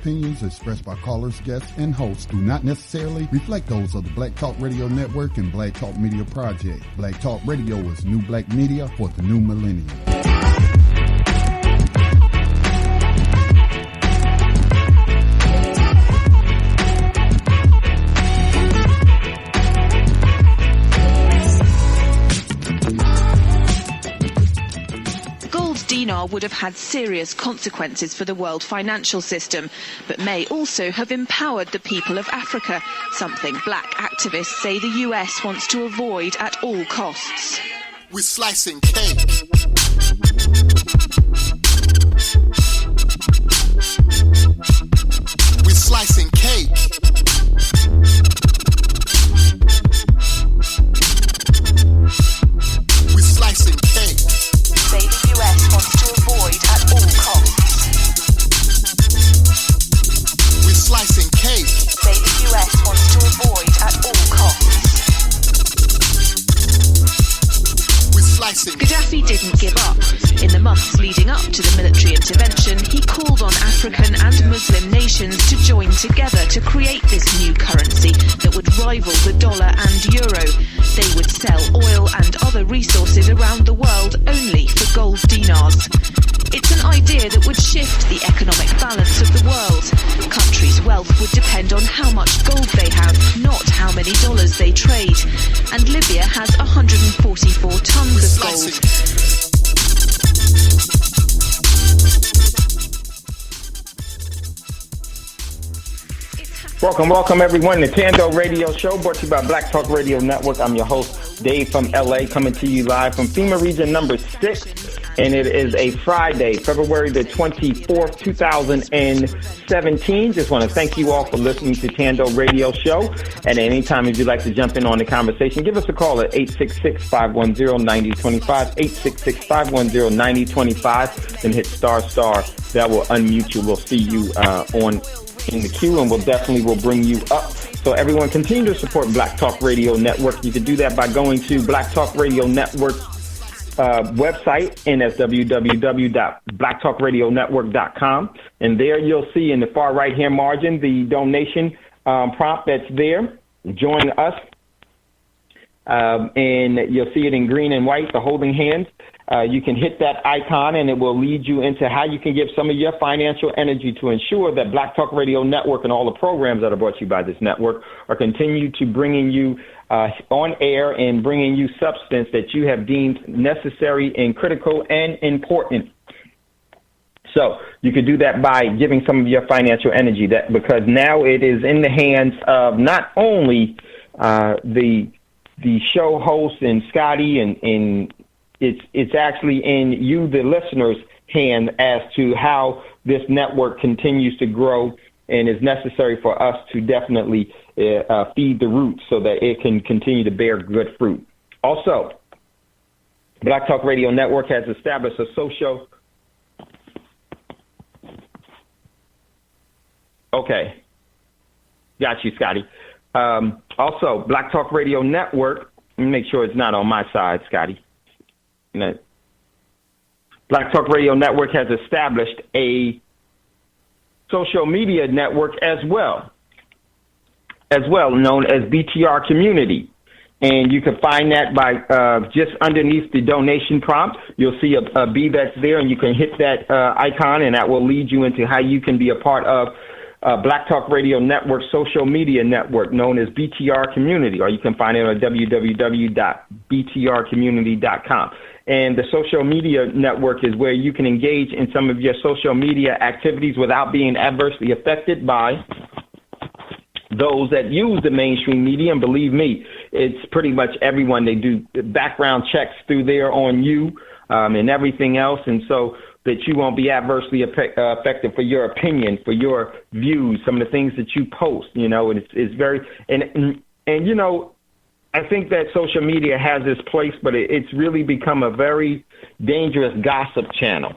opinions expressed by callers, guests, and hosts do not necessarily reflect those of the Black Talk Radio Network and Black Talk Media Project. Black Talk Radio is new black media for the new millennium. Dinar would have had serious consequences for the world financial system, but may also have empowered the people of Africa, something black activists say the US wants to avoid at all costs. We're slicing cake. We're slicing cake. We're slicing cake. Say the US wants to avoid at all costs. We're slicing cake. Say the US wants to avoid at all costs. We're slicing. Gaddafi didn't give up. In the months leading up to the military intervention, he called on African and Muslim nations to join together to create this new currency that would rival the dollar and euro. They would sell oil and other resources around the world only for gold dinars. It's an idea that would shift the economic balance of the world. Countries' wealth would depend on how much gold they have, not how many dollars they trade. And Libya has 144 tons of gold. Welcome everyone to Tando Radio Show, brought to you by Black Talk Radio Network. I'm your host, Dave from LA, coming to you live from FEMA Region number 6. And it is a Friday, February the 24th, 2017. Just want to thank you all for listening to Tando Radio Show. And at any time, if you'd like to jump in on the conversation, give us a call at 866-510-9025, 866-510-9025, and hit star. That will unmute you. We'll see you in the queue, and we'll bring you up. So everyone, continue to support Black Talk Radio Network. You can do that by going to Black Talk Radio Network website, and that's www.blacktalkradionetwork.com. And there you'll see in the far right-hand margin the donation prompt that's there. Join us. And you'll see it in green and white, the holding hands. You can hit that icon, and it will lead you into how you can give some of your financial energy to ensure that Black Talk Radio Network and all the programs that are brought to you by this network are continued to bringing you on air and bringing you substance that you have deemed necessary and critical and important. So you could do that by giving some of your financial energy, that because now it is in the hands of not only the show host and Scotty, and it's actually in you, the listeners' hand, as to how this network continues to grow and is necessary for us to definitely feed the roots so that it can continue to bear good fruit. Also, Black Talk Radio Network has established a social... Okay. Got you, Scotty. Also, Black Talk Radio Network, let me make sure it's not on my side, Scotty. Black Talk Radio Network has established a social media network as well, known as BTR Community. And you can find that by just underneath the donation prompt. You'll see a B that's there, and you can hit that icon, and that will lead you into how you can be a part of Black Talk Radio Network social media network known as BTR Community, or you can find it on www.btrcommunity.com. And the social media network is where you can engage in some of your social media activities without being adversely affected by those that use the mainstream media. And believe me, it's pretty much everyone. They do background checks through there on you and everything else. And so that you won't be adversely affected for your opinion, for your views, some of the things that you post, and it's very, and I think that social media has its place, but it's really become a very dangerous gossip channel.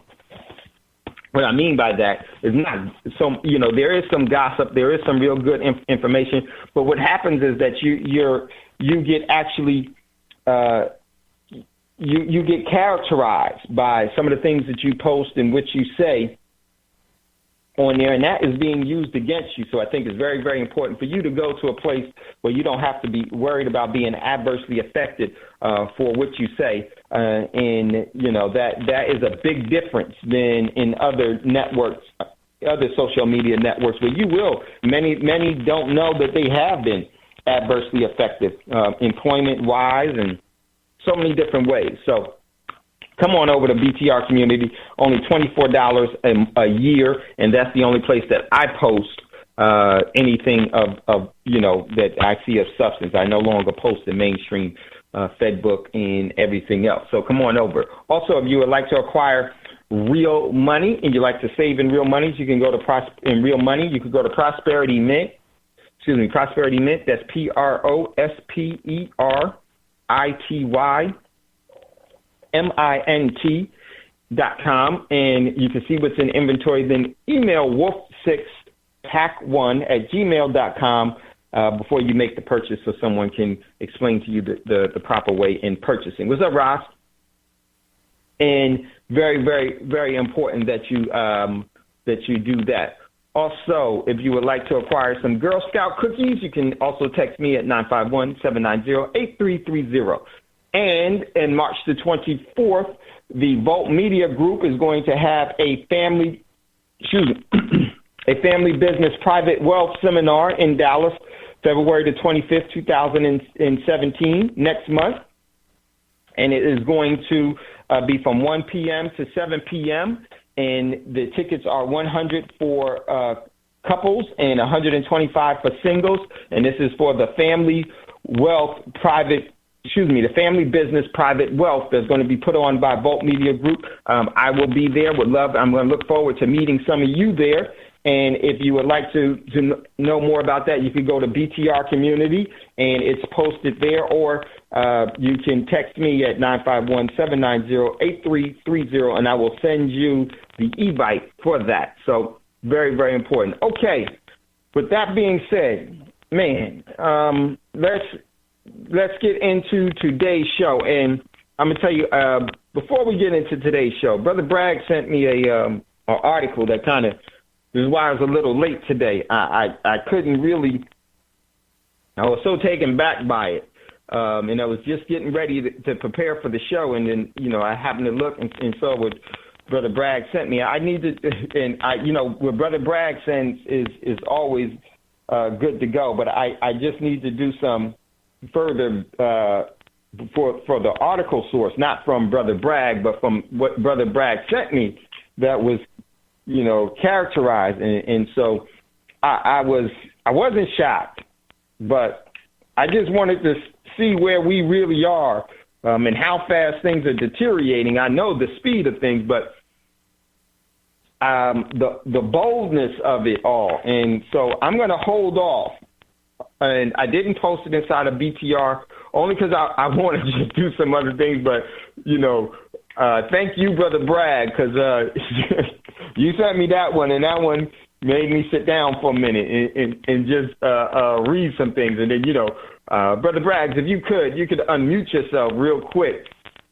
What I mean by that is not so, there is some gossip, there is some real good information, but what happens is that you get actually, you get characterized by some of the things that you post and which you say, on there, and that is being used against you. So I think it's very, very important for you to go to a place where you don't have to be worried about being adversely affected for what you say. And, you know, that is a big difference than in other networks, other social media networks, where you will. Many don't know that they have been adversely affected, employment-wise and so many different ways. So come on over to BTR Community, only $24 a year, and that's the only place that I post anything of you know, that I see of substance. I no longer post the mainstream Fedbook and everything else. So come on over. Also, if you would like to acquire real money and you like to save in real money, you can go to real money. You can go to Prosperity Mint. Prosperity Mint. That's PROSPERITYMINT.com, and you can see what's in inventory. Then email wolf6pack1@gmail.com before you make the purchase, so someone can explain to you the proper way in purchasing. What's up, Ross? And very, very, very important that you do that. Also, if you would like to acquire some Girl Scout cookies, you can also text me at 951-790-8330. And on March the 24th, the Volt Media Group is going to have a family business private wealth seminar in Dallas, February the 25th, 2017, next month. And it is going to be from 1 p.m. to 7 p.m., and the tickets are $100 for couples and $125 for singles. And this is for the family business private wealth that's going to be put on by Volt Media Group. I will be there. I'm going to look forward to meeting some of you there. And if you would like to know more about that, you can go to BTR Community, and it's posted there, or you can text me at 951-790-8330, and I will send you the e-bike for that. So very, very important. Okay, with that being said, man, let's get into today's show. And I'm going to tell you, before we get into today's show, Brother Bragg sent me an article that kind of, this is why I was a little late today. I couldn't really, I was so taken back by it. And I was just getting ready to prepare for the show. And then, you know, I happened to look and saw what Brother Bragg sent me. I needed, and what Brother Bragg sends is always good to go. But I just need to do some further for the article source, not from Brother Bragg, but from what Brother Bragg sent me that was, you know, characterized. And so I wasn't shocked, but I just wanted to see where we really are and how fast things are deteriorating. I know the speed of things, but the boldness of it all. And so I'm going to hold off. And I didn't post it inside of BTR only because I wanted to do some other things. But, you know, thank you, Brother Bragg, because you sent me that one, and that one made me sit down for a minute and just read some things. And then, you know, Brother Braggs, if you could unmute yourself real quick.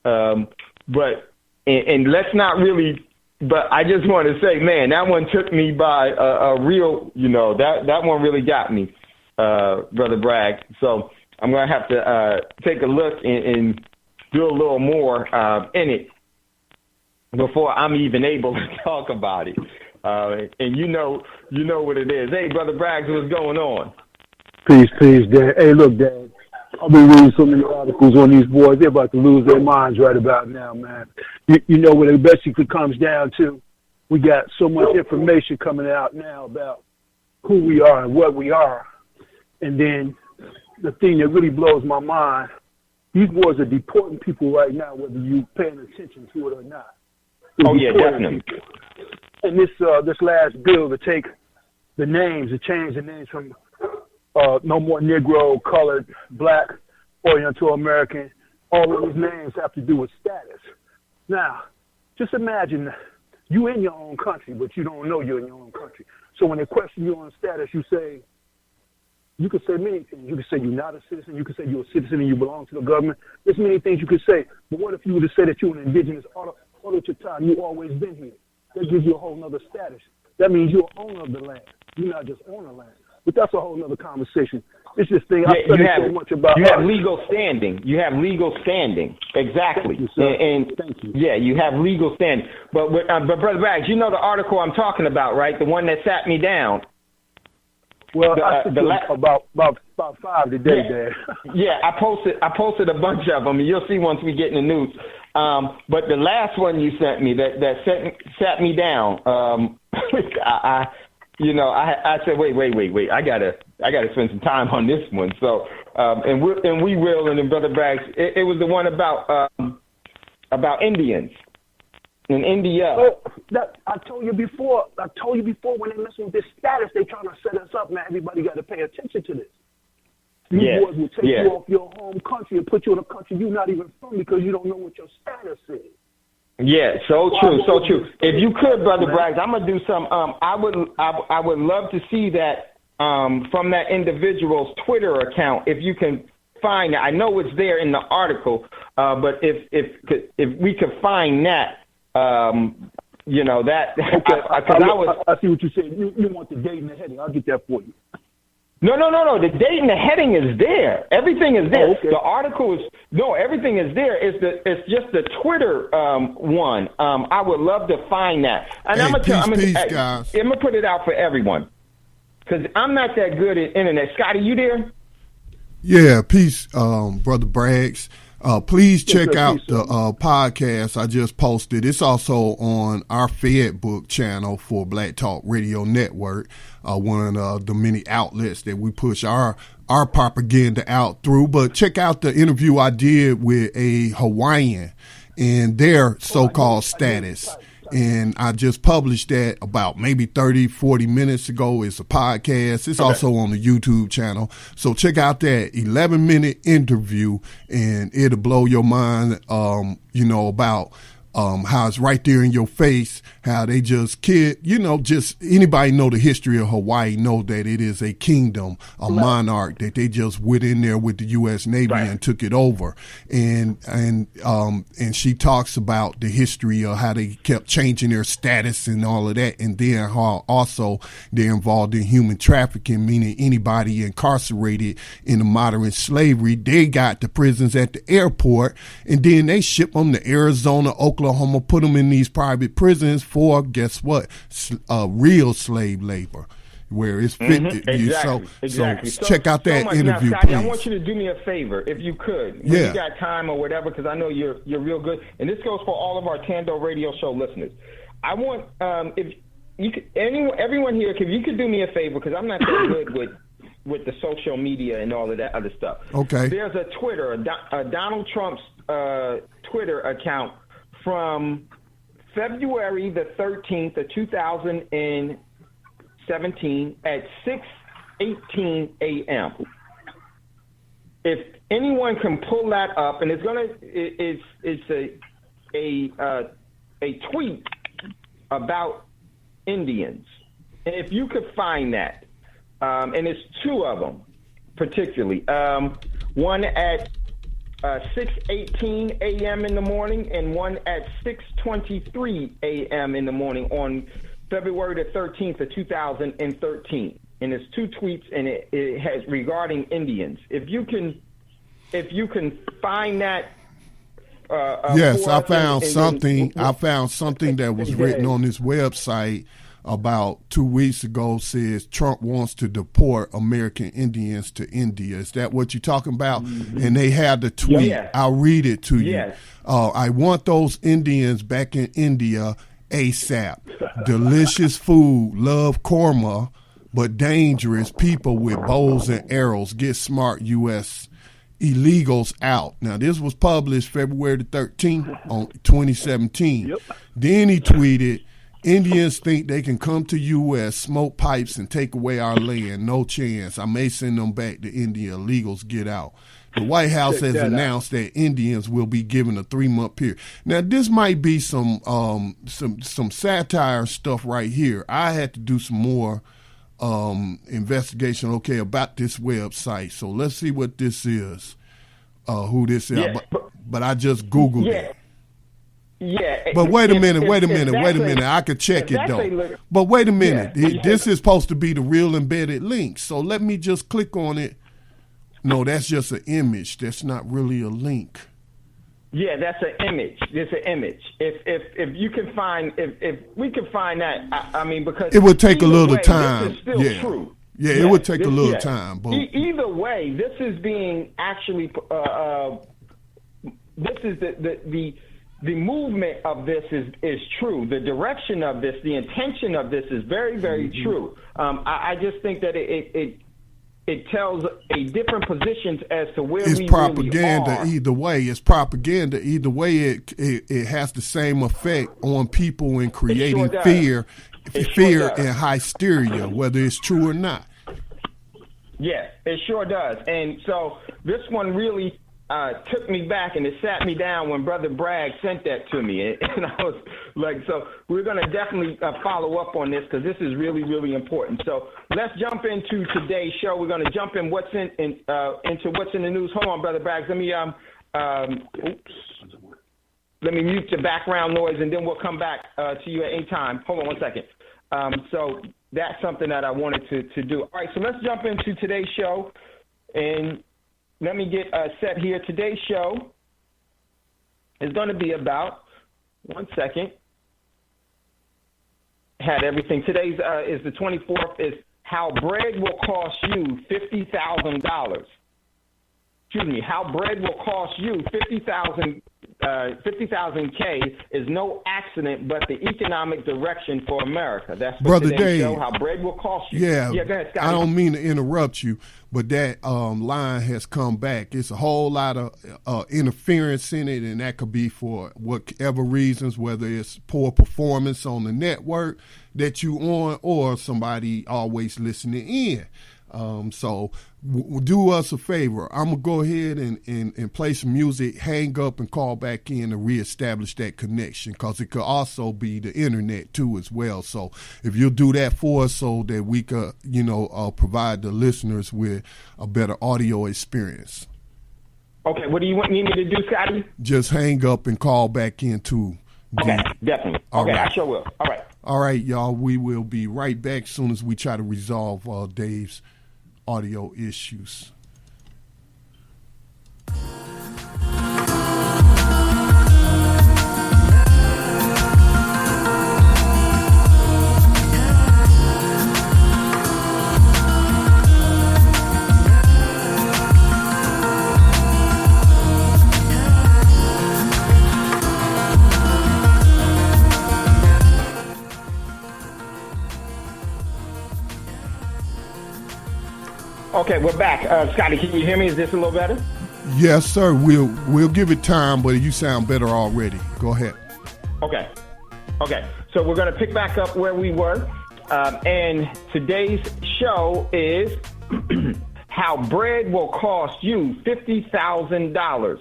But let's not really, but I just want to say, man, that one took me by a real, you know, that one really got me, Brother Bragg. So I'm going to have to take a look and do a little more in it before I'm even able to talk about it. And you know what it is. Hey, Brother Braggs, what's going on? Peace, Dan. Hey, look, Dan, I've been reading so many articles on these boys. They're about to lose their minds right about now, man. You know what it basically comes down to? We got so much information coming out now about who we are and what we are. And then the thing that really blows my mind, these boys are deporting people right now, whether you're paying attention to it or not. Oh, yeah, definitely. People. And this last bill to take the names, to change the names from no more Negro, colored, black, Oriental American, all of these names have to do with status. Now, just imagine you in your own country, but you don't know you're in your own country. So when they question you on status, you can say many things. You can say you're not a citizen. You can say you're a citizen and you belong to the government. There's many things you could say. But what if you were to say that you're an indigenous Autochthon, you've always been here? That gives you a whole other status. That means you're owner of the land. You're not just on the land. But that's a whole other conversation. It's this thing I study so much about. You have legal standing. You have legal standing. Exactly. Thank you, sir. And thank you. Yeah, you have legal standing. But Brother Bags, you know the article I'm talking about, right? The one that sat me down. Well, I think about 5 today, Dad. Yeah, I posted a bunch of them, and you'll see once we get in the news. But the last one you sent me that sat me down, I said, wait, I gotta spend some time on this one. So, and we will, and then Brother Bags, it was the one about Indians in India. I told you before when they mess with this status, they trying to set us up, man. Everybody got to pay attention to this. These boys will take you off your home country and put you in a country you're not even from because you don't know what your status is. Yeah, so true. If you could, Brother Braggs, I'm gonna do some. I would love to see that from that individual's Twitter account. If you can find it, I know it's there in the article, but if we could find that, that. Okay, I see what you said. You want the date and the heading? I'll get that for you. No. The date and the heading is there. Everything is there. Oh, okay. The article is everything is there. It's just the Twitter one. I would love to find that. And hey, I'm gonna put it out for everyone because I'm not that good at internet. Scotty, you there? Yeah, peace, Brother Braggs. Please check out the podcast I just posted. It's also on our Fiat book channel for Black Talk Radio Network, one of the many outlets that we push our propaganda out through. But check out the interview I did with a Hawaiian and their so-called status. And I just published that about maybe 30, 40 minutes ago. It's a podcast. It's also on the YouTube channel. So check out that 11-minute interview, and it'll blow your mind, about how it's right there in your face, how they just just anybody know the history of Hawaii know that it is a kingdom, a monarch that they just went in there with the U.S. Navy and took it over. And she talks about the history of how they kept changing their status and all of that. And then how also they're involved in human trafficking, meaning anybody incarcerated in the modern slavery, they got the prisons at the airport and then they ship them to Arizona, Oklahoma, put them in these private prisons for, guess what, real slave labor, where it's fit. Exactly. So check out that interview, now, Scotty, please. I want you to do me a favor, if you could. When you got time or whatever, because I know you're real good. And this goes for all of our Tando Radio Show listeners. I want, if you could, everyone here, if you could do me a favor, because I'm not that good with the social media and all of that other stuff. Okay. There's a Twitter, Donald Trump's Twitter account from February the 13th of 2017 at 6:18 a.m. If anyone can pull that up, and it's a tweet about Indians. And if you could find that, and it's two of them particularly, one at 6:18 a.m. in the morning and one at 6:23 a.m. in the morning on February the 13th of 2013. And it's two tweets, and it has regarding Indians. If you can find that. Yes, I found something. I found something that was written on this website about 2 weeks ago. Says Trump wants to deport American Indians to India. Is that what you're talking about? Mm-hmm. And they had the tweet. Yeah. I'll read it to you. I want those Indians back in India ASAP. Delicious food, love korma, but dangerous people with bows and arrows. Get smart, U.S. illegals out. Now, this was published February the 13th on 2017. Yep. Then he tweeted, Indians think they can come to U.S., smoke pipes, and take away our land. No chance. I may send them back to India. Illegals, get out. The White House has announced that Indians will be given a 3-month period. Now, this might be some satire stuff right here. I had to do some more investigation, about this website. So let's see what this is, who this is. But I just Googled it. Yeah. But wait a minute. I could check it though. But wait a minute. This is supposed to be the real embedded link. So let me just click on it. No, that's just an image. That's not really a link. Yeah, that's an image. It's an image. If you can find, if we can find that, I mean, because it would take a little way, time. This is still true. Yeah, it would take a little time. But either way, this is being actually. This is the movement of this is true. The direction of this, the intention of this is very, very true. I just think that it tells a different positions as to where it's we propaganda really are. Either way. It's propaganda either way. It has the same effect on people in creating fear and hysteria, whether it's true or not. Yeah, it sure does. And so this one really took me back, and it sat me down when Brother Bragg sent that to me. And I was like, so we're going to definitely follow up on this because this is really, really important. So let's jump into today's show. We're going to jump in into what's in the news. Hold on, Brother Bragg. Let me mute the background noise, and then we'll come back to you at any time. Hold on one second. So that's something that I wanted to do. All right, so let's jump into today's show. And let me get set here. Today's show is going to be about, one second, had everything. Today's is the 24th, is how bread will cost you $50,000. Excuse me, how bread will cost you $50,000 is no accident, but the economic direction for America. That's what Brother today's Dave, show, how bread will cost you. Yeah, go ahead, Scotty. I don't mean to interrupt you, but that line has come back. It's a whole lot of interference in it, and that could be for whatever reasons, whether it's poor performance on the network that you on or somebody always listening in. So do us a favor. I'm going to go ahead and play some music, hang up, and call back in and reestablish that connection, because it could also be the internet too as well. So if you'll do that for us so that we could, provide the listeners with a better audio experience. Okay, what do you need me to do, Scotty? Just hang up and call back into. Okay, definitely. Okay, right. I sure will. All right. All right, y'all. We will be right back as soon as we try to resolve Dave's audio issues. Okay, we're back. Scotty, can you hear me? Is this a little better? Yes, sir. We'll give it time, but you sound better already. Go ahead. Okay. So we're going to pick back up where we were. And today's show is how bread will cost you $50,000.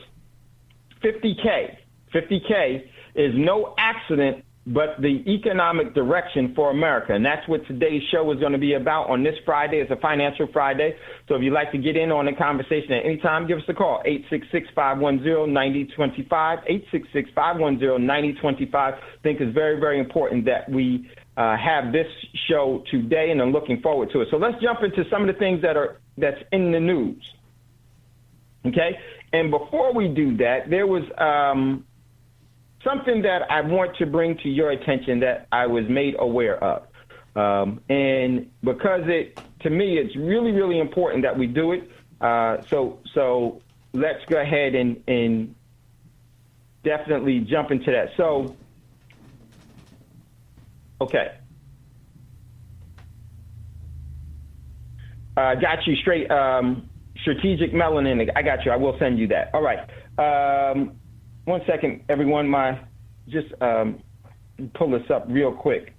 50K. 50K is no accident, but the economic direction for America. And that's what today's show is going to be about on this Friday. It's a Financial Friday. So if you'd like to get in on the conversation at any time, give us a call, 866-510-9025, 866-510-9025. I think it's very, very important that we have this show today, and I'm looking forward to it. So let's jump into some of the things that's in the news. Okay? And before we do that, there was something that I want to bring to your attention that I was made aware of. And because to me, it's really, really important that we do it. So let's go ahead and definitely jump into that. So, okay. Got you straight. Strategic melanin. I got you. I will send you that. All right. One second, everyone. Just pull this up real quick.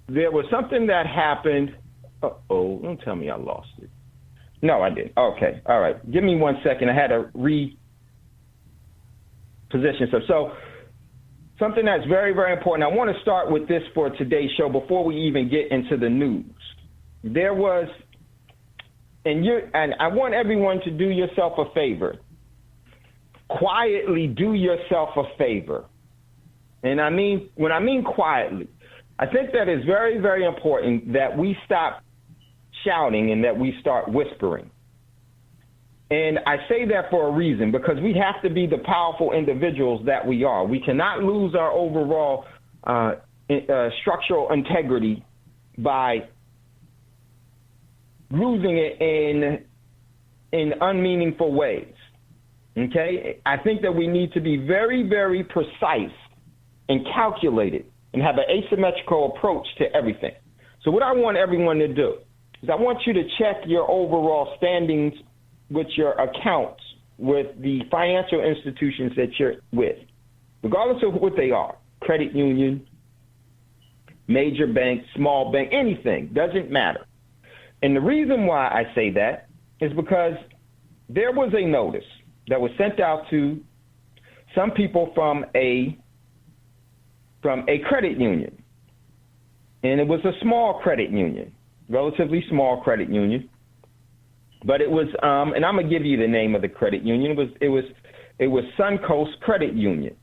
There was something that happened. Uh-oh, don't tell me I lost it. No, I didn't. Okay, all right. Give me 1 second. I had to reposition stuff. So something that's very, very important. I want to start with this for today's show before we even get into the news. There was, and I want everyone to do yourself a favor. quietly do yourself a favor. And when I mean quietly, I think that it's very, very important that we stop shouting and that we start whispering. And I say that for a reason, because we have to be the powerful individuals that we are. We cannot lose our overall structural integrity by losing it in unmeaningful ways. Okay? I think that we need to be very, very precise and calculated and have an asymmetrical approach to everything. So what I want everyone to do is I want you to check your overall standings with your accounts with the financial institutions that you're with, regardless of what they are, credit union, major bank, small bank, anything, doesn't matter. And the reason why I say that is because there was a notice that was sent out to some people from a credit union. And it was a small credit union, relatively small credit union. But it was, and I'm gonna give you the name of the credit union. It was Suncoast Credit Union.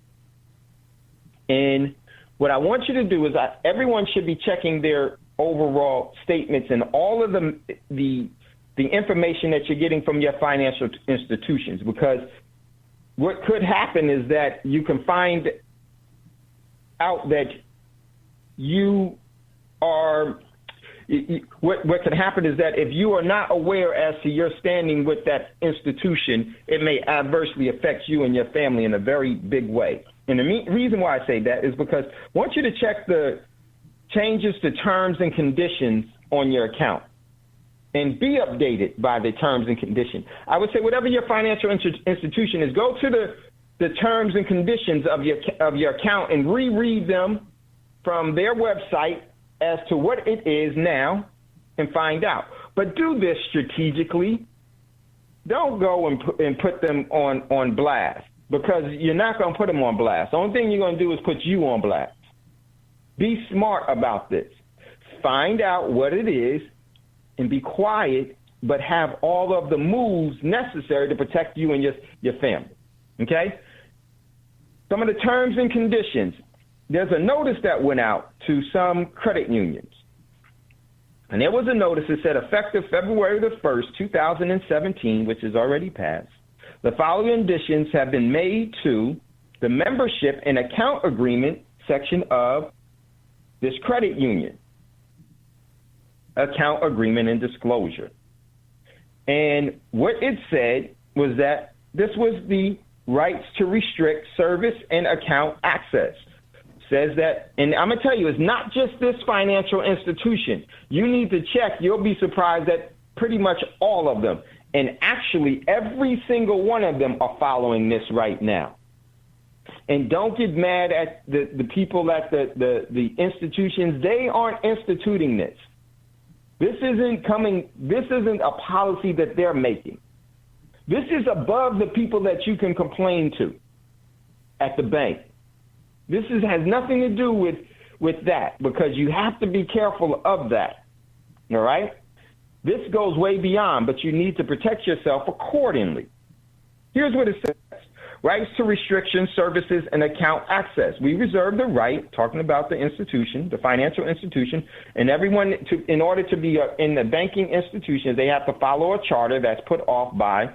And what I want you to do is everyone should be checking their overall statements and all of the information that you're getting from your financial institutions, because what could happen is that you can find out that you are. What can happen is that if you are not aware as to your standing with that institution, it may adversely affect you and your family in a very big way. And the reason why I say that is because I want you to check the changes to terms and conditions on your account and be updated by the terms and conditions. I would say whatever your financial institution is, go to the terms and conditions of your account and reread them from their website as to what it is now and find out. But do this strategically. Don't go and put them on blast, because you're not going to put them on blast. The only thing you're going to do is put you on blast. Be smart about this. Find out what it is and be quiet, but have all of the moves necessary to protect you and your family. Okay? Some of the terms and conditions. There's a notice that went out to some credit unions. And there was a notice that said, effective February the 1st, 2017, which is already passed, the following additions have been made to the membership and account agreement section of this credit union. Account agreement and disclosure. And what it said was that this was the rights to restrict service and account access. Says that, and I'm going to tell you, it's not just this financial institution. You need to check. You'll be surprised that pretty much all of them, and actually every single one of them, are following this right now. And don't get mad at the people at the institutions. They aren't instituting this. This isn't a policy that they're making. This is above the people that you can complain to at the bank. This has nothing to do with that, because you have to be careful of that, all right? This goes way beyond, but you need to protect yourself accordingly. Here's what it says. Rights to restriction, services, and account access. We reserve the right, talking about the institution, the financial institution, and everyone, in order to be in the banking institution, they have to follow a charter that's put off by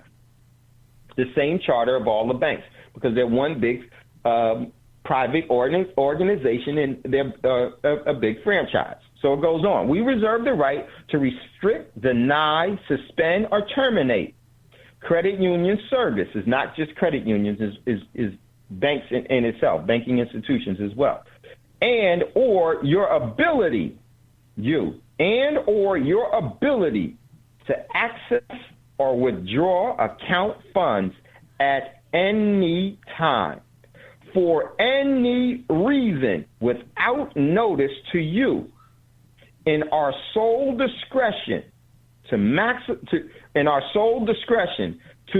the same charter of all the banks, because they're one big private organization, and they're a big franchise. So it goes on. We reserve the right to restrict, deny, suspend, or terminate credit union services, not just credit unions, is banks in itself, banking institutions as well, and or your ability to access or withdraw account funds at any time, for any reason, without notice to you, in our sole discretion to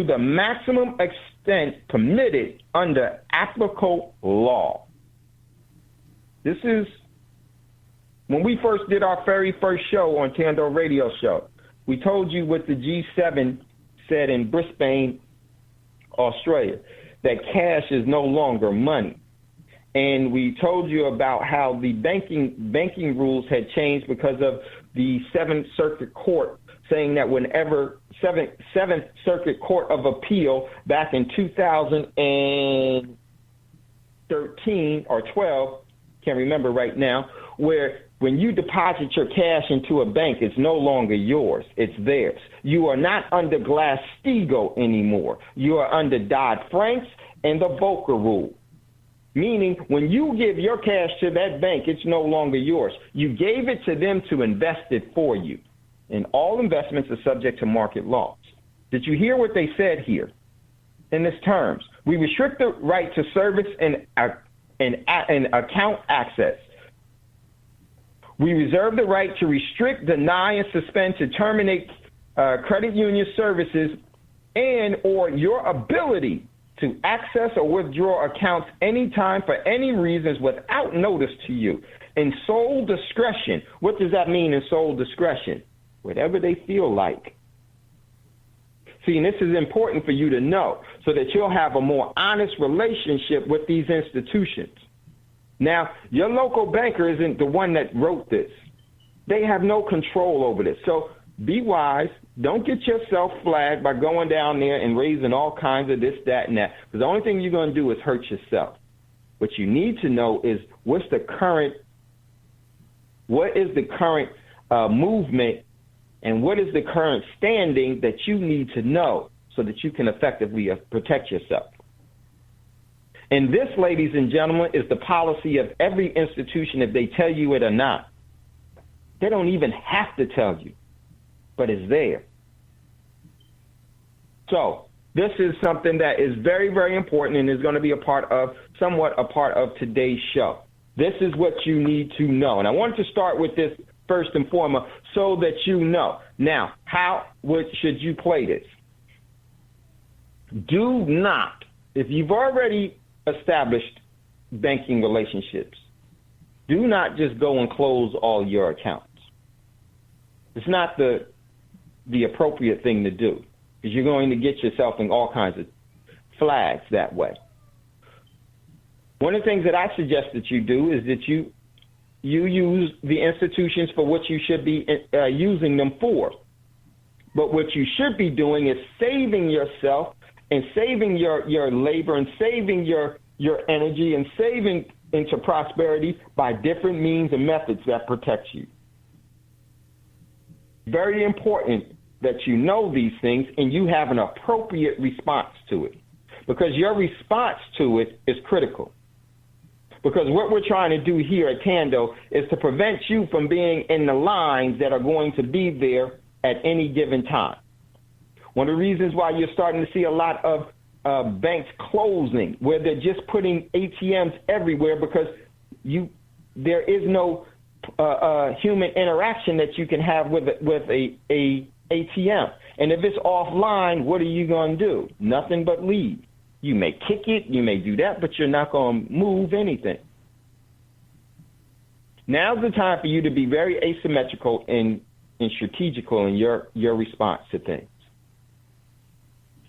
the maximum extent permitted under applicable law. This is when we first did our very first show on Tando Radio Show. We told you what the G7 said in Brisbane, Australia. that cash is no longer money. And we told you about how the banking rules had changed because of the Seventh Circuit Court saying that whenever Seventh Circuit Court of Appeal back in 2013 or 12, can't remember right now, where when you deposit your cash into a bank, it's no longer yours, it's theirs. You are not under Glass-Steagall anymore. You are under Dodd-Frank and the Volcker rule. Meaning, when you give your cash to that bank, it's no longer yours. You gave it to them to invest it for you. And all investments are subject to market laws. Did you hear what they said here? In this terms, we restrict the right to service and account access. We reserve the right to restrict, deny, and suspend, to terminate credit union services and or your ability to access or withdraw accounts anytime for any reasons without notice to you. In sole discretion. What does that mean in sole discretion? Whatever they feel like. See, and this is important for you to know so that you'll have a more honest relationship with these institutions. Now, your local banker isn't the one that wrote this. They have no control over this. So be wise. Don't get yourself flagged by going down there and raising all kinds of this, that, and that. Because the only thing you're going to do is hurt yourself. What you need to know is what is the current movement and what is the current standing that you need to know so that you can effectively protect yourself. And this, ladies and gentlemen, is the policy of every institution if they tell you it or not. They don't even have to tell you, but it's there. So this is something that is very, very important and is going to be somewhat a part of today's show. This is what you need to know. And I wanted to start with this first and foremost so that you know. Now, should you play this? Do not, if you've already established banking relationships, do not just go and close all your accounts. It's not the appropriate thing to do, because you're going to get yourself in all kinds of flags that way. One of the things that I suggest that you do is that you use the institutions for what you should be using them for. But what you should be doing is saving yourself and saving your labor and saving your energy and saving into prosperity by different means and methods that protect you. Very important that you know these things and you have an appropriate response to it, because your response to it is critical. Because what we're trying to do here at Tando is to prevent you from being in the lines that are going to be there at any given time. One of the reasons why you're starting to see a lot of banks closing, where they're just putting ATMs everywhere, because there is no human interaction that you can have with a ATM. And if it's offline, what are you going to do? Nothing but leave. You may kick it, you may do that, but you're not going to move anything. Now's the time for you to be very asymmetrical and strategical in your response to things.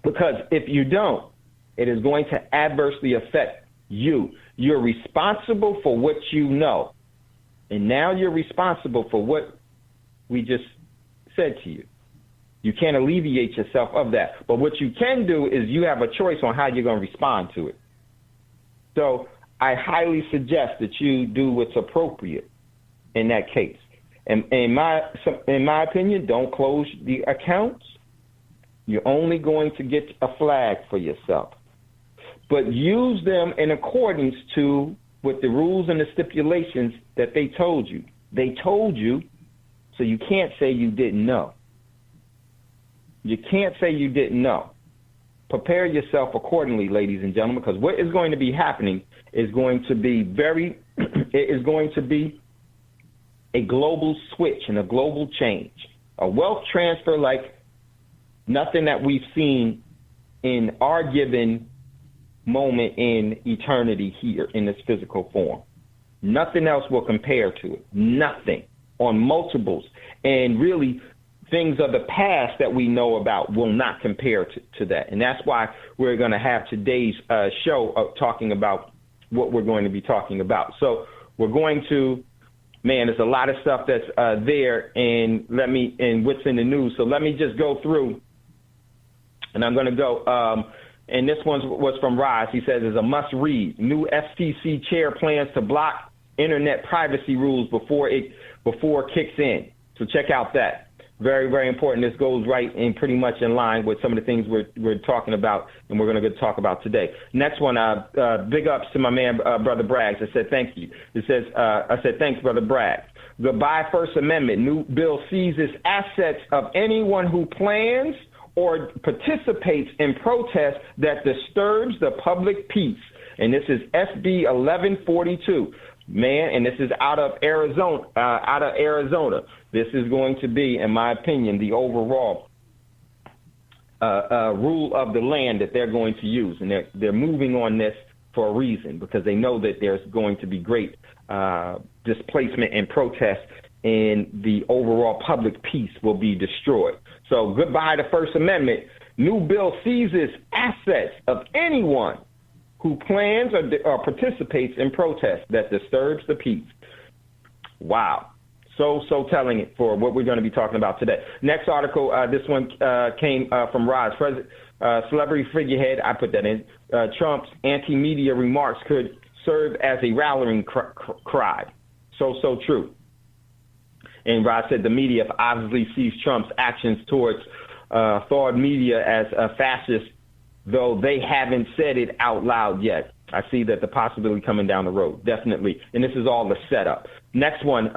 Because if you don't, it is going to adversely affect you. You're responsible for what you know. And now you're responsible for what we just said to you. You can't alleviate yourself of that. But what you can do is you have a choice on how you're going to respond to it. So I highly suggest that you do what's appropriate in that case. And in my opinion, don't close the accounts. You're only going to get a flag for yourself. But use them in accordance to with the rules and the stipulations that they told you. They told you, so you can't say you didn't know. You can't say you didn't know. Prepare yourself accordingly, ladies and gentlemen, because what is going to be happening is going to be it is going to be a global switch and a global change, a wealth transfer like nothing that we've seen in our given moment in eternity here in this physical form. Nothing else will compare to it. Nothing on multiples. And really, things of the past that we know about will not compare to that. And that's why we're going to have today's show of talking about what we're going to be talking about. So we're going to, there's a lot of stuff that's there, and what's in the news. So let me just go through, and I'm going to go. And this one was from Rise. He says, it's a must read. New FCC chair plans to block internet privacy rules before it kicks in. So check out that. Very, very important. This goes right in pretty much in line with some of the things we're talking about and we're going to talk about today. Next one, big ups to my man, Brother Braggs. I said, thank you. It says, I said, thanks, Brother Braggs. Goodbye, First Amendment. New bill seizes assets of anyone who plans or participates in protests that disturbs the public peace. And this is SB 1142. And this is out of Arizona. This is going to be, in my opinion, the overall rule of the land that they're going to use. And they're moving on this for a reason, because they know that there's going to be great displacement and protest, and the overall public peace will be destroyed. So goodbye to First Amendment. New bill seizes assets of anyone who plans or participates in protests that disturbs the peace. Wow. So telling it for what we're going to be talking about today. Next article, this one came from Rise. Celebrity figurehead, I put that in. Trump's anti-media remarks could serve as a rallying cry. So true. And Rise said the media obviously sees Trump's actions towards thawed media as a fascist, though they haven't said it out loud yet. I see that the possibility coming down the road, definitely. And this is all the setup. Next one,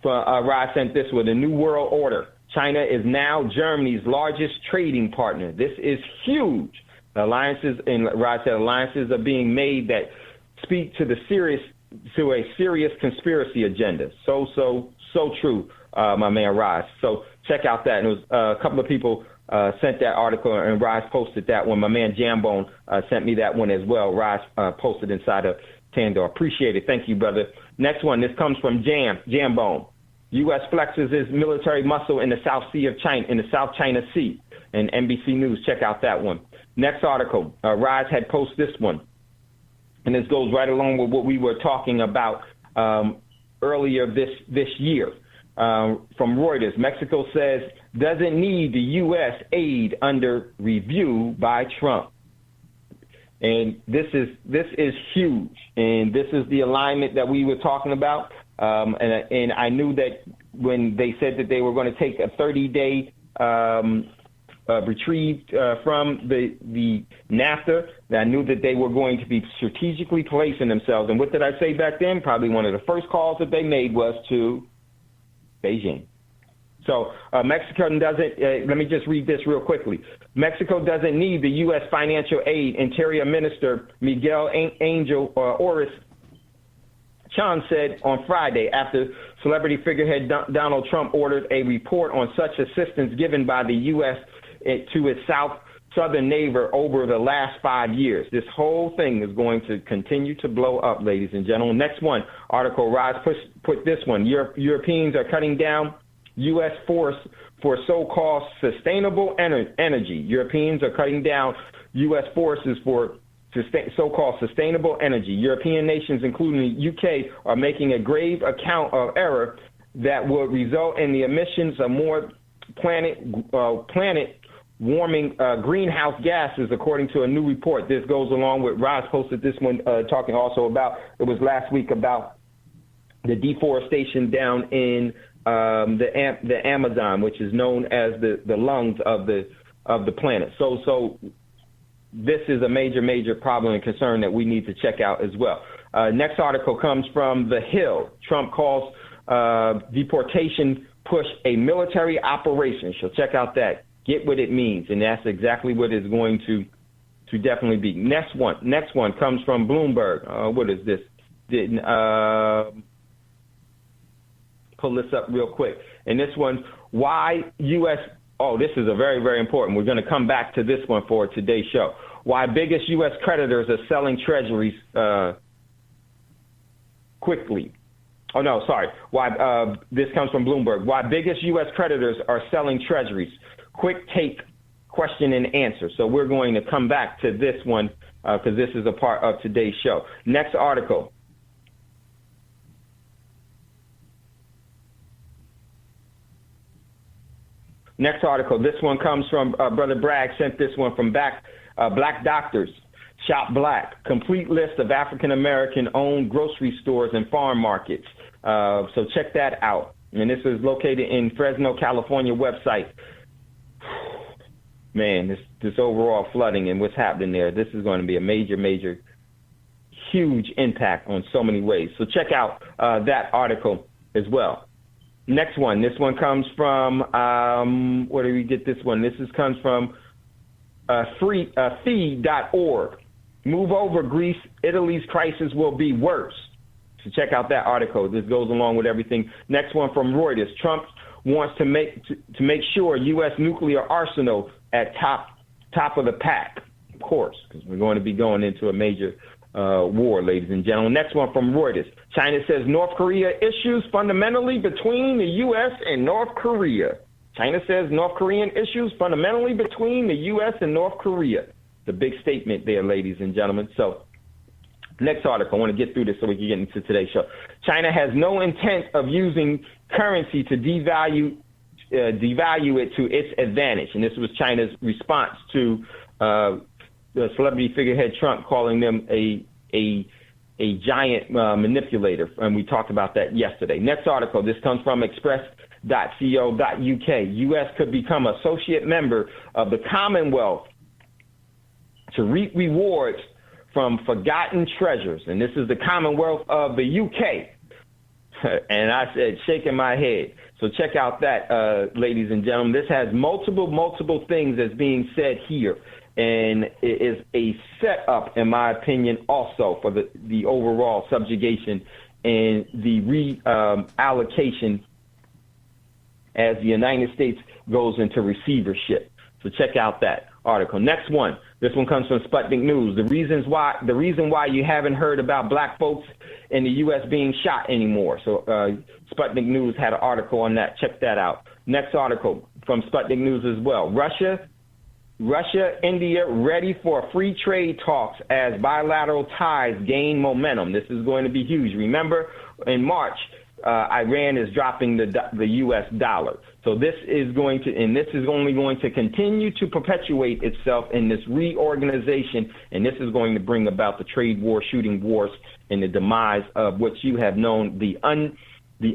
Rod sent this with a new world order. China is now Germany's largest trading partner. This is huge. Alliances, and Rod said alliances are being made that speak to a serious conspiracy agenda. So true, my man Rod. So check out that. And it was a couple of people sent that article, and Rise posted that one. My man Jambone sent me that one as well. Rise posted inside of Tandor. Appreciate it. Thank you, brother. Next one. This comes from Jambone. U.S. flexes its military muscle in the South China Sea. And NBC News. Check out that one. Next article. Rise had posted this one, and this goes right along with what we were talking about earlier this year. From Reuters, Mexico says doesn't need the U.S. aid under review by Trump. And this is huge. And this is the alignment that we were talking about. And I knew that when they said that they were going to take a 30-day retrieve from the NAFTA, I knew that they were going to be strategically placing themselves. And what did I say back then? Probably one of the first calls that they made was to Beijing. So Mexico doesn't, let me just read this real quickly. Mexico doesn't need the U.S. financial aid, Interior Minister Miguel Angel Oris Chan said on Friday after celebrity figurehead Donald Trump ordered a report on such assistance given by the U.S. to its southern neighbor over the last 5 years. This whole thing is going to continue to blow up, ladies and gentlemen. Next one, article, Rise put this one. Europeans are cutting down U.S. force for so-called sustainable energy. Europeans are cutting down U.S. forces for so-called sustainable energy. European nations, including the UK, are making a grave account of error that would result in the emissions of more planet-warming greenhouse gases, according to a new report. This goes along with Ross posted this one, talking also about, it was last week, about the deforestation down in the Amazon, which is known as the lungs of the planet. So this is a major problem and concern that we need to check out as well. Next article comes from The Hill. Trump calls deportation push a military operation. So check out that. Get what it means, and that's exactly what it's going to definitely be. Next one comes from Bloomberg. What is this? Pull this up real quick. And this one, why U.S. Oh, this is a very, very important. We're going to come back to this one for today's show. Why biggest U.S. creditors are selling treasuries quickly. Oh, no, sorry. Why? This comes from Bloomberg. Why biggest U.S. creditors are selling treasuries. Quick take, question and answer. So we're going to come back to this one because this is a part of today's show. Next article. Next article. This one comes from Brother Bragg sent this one from Black Doctors. Shop Black. Complete list of African-American owned grocery stores and farm markets. So check that out. And this is located in Fresno, California website. Man, this overall flooding and what's happening there, this is going to be a major, huge impact on so many ways. So check out that article as well. Next one. This one comes from, where do we get this one? Comes from fee.org. Move over, Greece. Italy's crisis will be worse. So check out that article. This goes along with everything. Next one from Reuters. Trump wants to make sure U.S. nuclear arsenal at top of the pack, of course, because we're going to be going into a major war, ladies and gentlemen. Next one from Reuters. China says North Korea issues fundamentally between the U.S. and North Korea. China says North Korean issues fundamentally between the U.S. and North Korea. The big statement there, ladies and gentlemen. So next article, I want to get through this so we can get into today's show. China has no intent of using currency to devalue it to its advantage. And this was China's response to the celebrity figurehead Trump calling them a giant manipulator. And we talked about that yesterday. Next article, this comes from express.co.uk. U.S. could become associate member of the Commonwealth to reap rewards from forgotten treasures. And this is the Commonwealth of the UK. And I said, shaking my head. So check out that, ladies and gentlemen. This has multiple things that's being said here. And it is a setup, in my opinion, also for the overall subjugation and the reallocation as the United States goes into receivership. So check out that article. Next one. This one comes from Sputnik News. The reason why you haven't heard about black folks in the U.S. being shot anymore. So Sputnik News had an article on that. Check that out. Next article from Sputnik News as well. Russia, India ready for free trade talks as bilateral ties gain momentum. This is going to be huge. Remember, in March, Iran is dropping the U.S. dollar. So this is only going to continue to perpetuate itself in this reorganization, and this is going to bring about the trade war, shooting wars, and the demise of what you have known the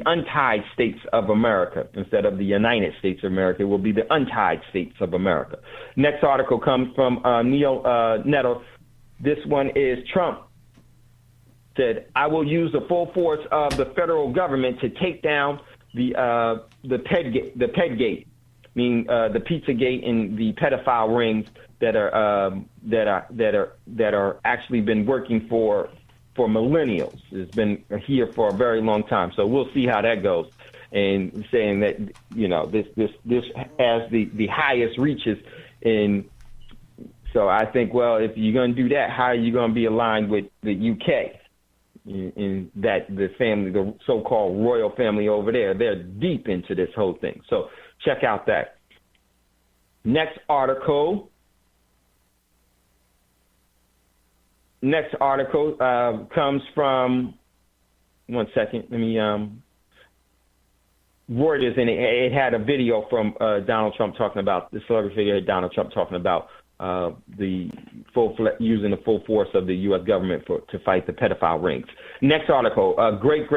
untied states of America. Instead of the United States of America, it will be the untied states of America. Next article comes from Neil Nettle. This one is Trump said, I will use the full force of the federal government to take down the Pedgate, meaning the Pizzagate and the pedophile rings that are actually been working for millennials. It's been here for a very long time. So we'll see how that goes. And saying that, you know, this has the highest reaches in. So I think, well, if you're going to do that, how are you going to be aligned with the UK? In that the family, the so-called royal family over there, they're deep into this whole thing. So check out that. Next article comes from, one second, let me, Reuters, and it had a video from Donald Trump talking about, the celebrity figure Donald Trump talking about using the full force of the U.S. government to fight the pedophile rings. Next article, a great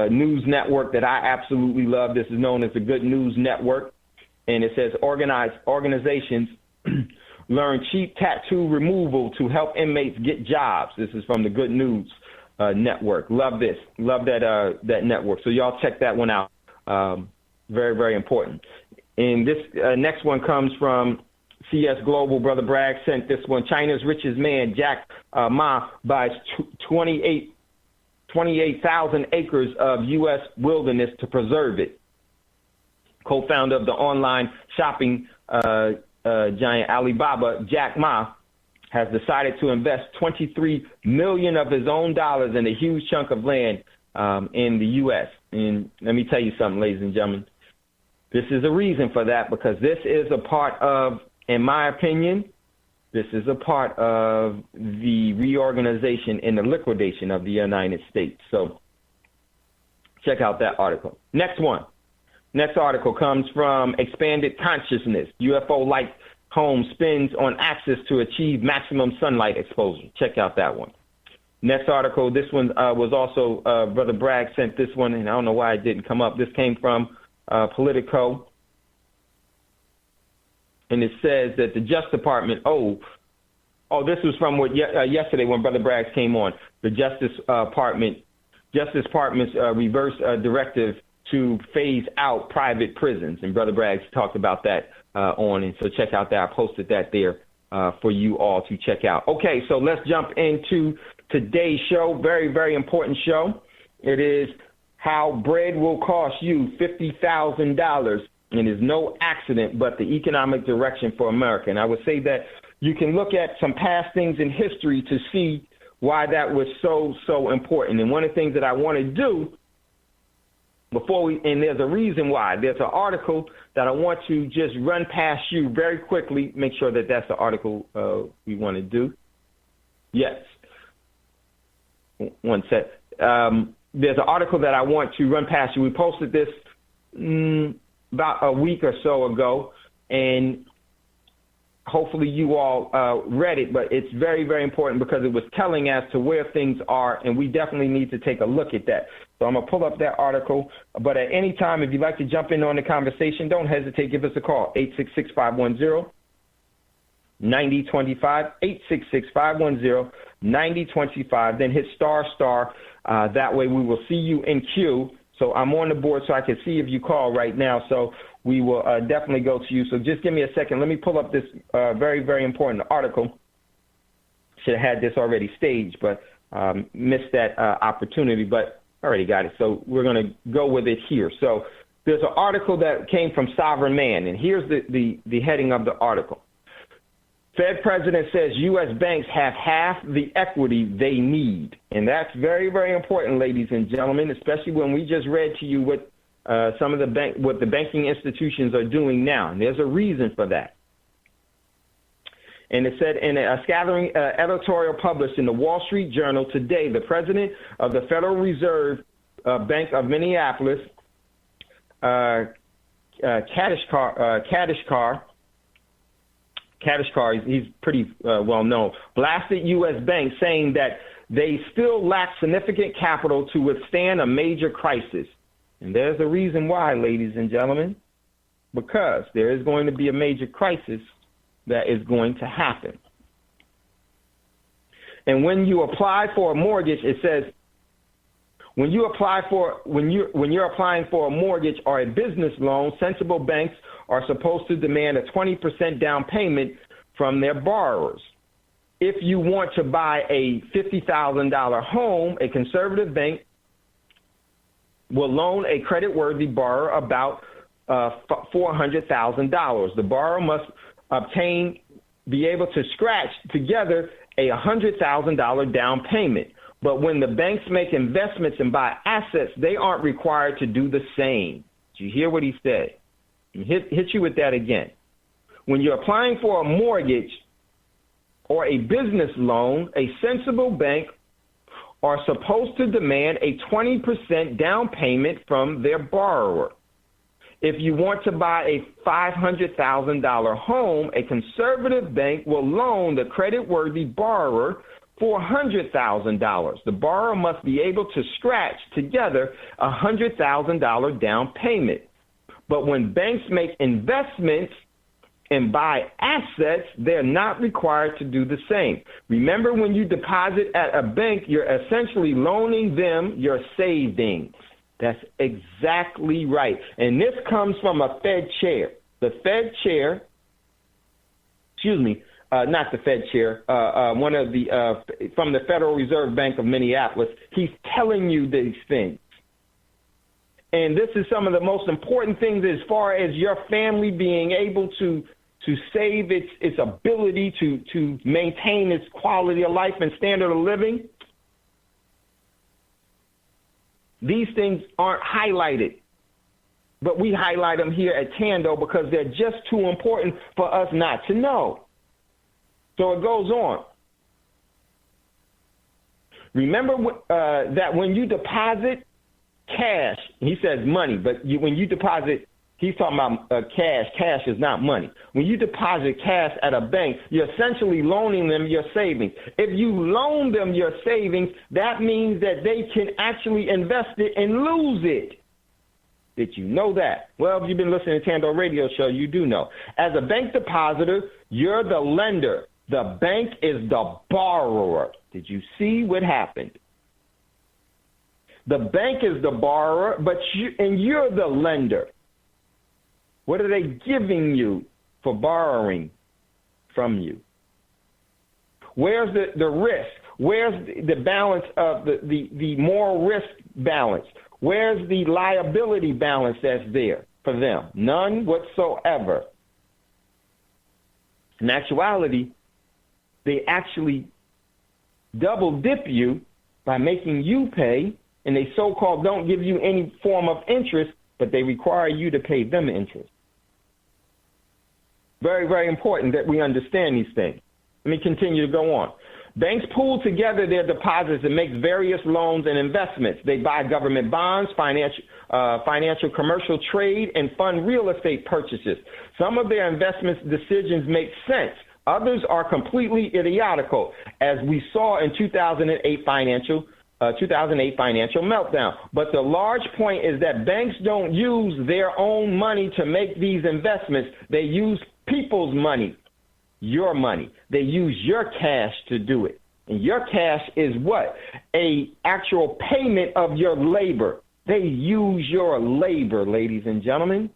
news network that I absolutely love. This is known as the Good News Network, and it says organizations learn cheap tattoo removal to help inmates get jobs. This is from the Good News Network. Love this. Love that network. So y'all check that one out. Very important. And this next one comes from CS Global. Brother Bragg sent this one. China's richest man, Jack Ma, buys 28,000 acres of U.S. wilderness to preserve it. Co-founder of the online shopping giant Alibaba, Jack Ma, has decided to invest $23 million of his own dollars in a huge chunk of land in the U.S. And let me tell you something, ladies and gentlemen. This is a reason for that, because this is a part of, in my opinion, this is a part of the reorganization and the liquidation of the United States. So check out that article. Next one. Next article comes from Expanded Consciousness. UFO-like home spins on axis to achieve maximum sunlight exposure. Check out that one. Next article, this one was also, Brother Bragg sent this one, and I don't know why it didn't come up. This came from Politico. And it says that the Justice Department, this was from what yesterday when Brother Bragg came on. The Justice Department's reverse directive to phase out private prisons. And Brother Bragg talked about that and so check out that. I posted that there for you all to check out. Okay, so let's jump into today's show. Very, very important show. It is how bread will cost you $50,000 and is no accident but the economic direction for America. And I would say that you can look at some past things in history to see why that was so important. And one of the things that I want to do and there's a reason why. There's an article that I want to just run past you very quickly. Make sure that that's the article we want to do. Yes. One sec. There's an article that I want to run past you. We posted this about a week or so ago, and hopefully you all read it, but it's very, very important because it was telling as to where things are, and we definitely need to take a look at that. So I'm going to pull up that article, but at any time, if you'd like to jump in on the conversation, don't hesitate. Give us a call, 866-510-9025, 866-510-9025. Then hit **. That way we will see you in queue. So I'm on the board so I can see if you call right now. So we will definitely go to you. So just give me a second. Let me pull up this very, very important article. Should have had this already staged, but missed that opportunity. But I already got it. So we're going to go with it here. So there's an article that came from Sovereign Man, and here's the heading of the article. Fed president says U.S. banks have half the equity they need. And that's very, very important, ladies and gentlemen, especially when we just read to you what some of what the banking institutions are doing now. And there's a reason for that. And it said in a scattering editorial published in the Wall Street Journal today, the president of the Federal Reserve Bank of Minneapolis, Kadishkar, he's pretty well known, blasted U.S. banks saying that they still lack significant capital to withstand a major crisis. And there's a reason why, ladies and gentlemen, because there is going to be a major crisis that is going to happen. And when you apply for a mortgage, it says when you're applying for a mortgage or a business loan, sensible banks are supposed to demand a 20% down payment from their borrowers. If you want to buy a $50,000 home, a conservative bank will loan a credit-worthy borrower about $400,000. The borrower must be able to scratch together a $100,000 down payment. But when the banks make investments and buy assets, they aren't required to do the same. Did you hear what he said? Hit you with that again. When you're applying for a mortgage or a business loan, a sensible bank are supposed to demand a 20% down payment from their borrower. If you want to buy a $500,000 home, a conservative bank will loan the credit-worthy borrower $400,000. The borrower must be able to scratch together a $100,000 down payment. But when banks make investments and buy assets, they're not required to do the same. Remember, when you deposit at a bank, you're essentially loaning them your savings. That's exactly right. And this comes from a Fed chair. The Fed chair, not the Fed chair, one of the, from the Federal Reserve Bank of Minneapolis, he's telling you these things. And this is some of the most important things as far as your family being able to save its ability to maintain its quality of life and standard of living. These things aren't highlighted, but we highlight them here at Tando because they're just too important for us not to know. So it goes on. Remember that when you deposit cash, he says money, but when you deposit, he's talking about cash. Cash is not money. When you deposit cash at a bank, you're essentially loaning them your savings. If you loan them your savings, that means that they can actually invest it and lose it. Did you know that? Well, if you've been listening to Tando Radio Show, you do know. As a bank depositor, you're the lender. The bank is the borrower. Did you see what happened? The bank is the borrower, and you're the lender. What are they giving you for borrowing from you? Where's the risk? Where's the balance of the moral risk balance? Where's the liability balance that's there for them? None whatsoever. In actuality, they actually double dip you by making you pay, and they so-called don't give you any form of interest, but they require you to pay them interest. Very, very important that we understand these things. Let me continue to go on. Banks pool together their deposits and make various loans and investments. They buy government bonds, financial commercial trade, and fund real estate purchases. Some of their investment decisions make sense. Others are completely idiotical, as we saw in 2008 financial meltdown. But the large point is that banks don't use their own money to make these investments. They use people's money, your money. They use your cash to do it. And your cash is what? A actual payment of your labor. They use your labor, ladies and gentlemen.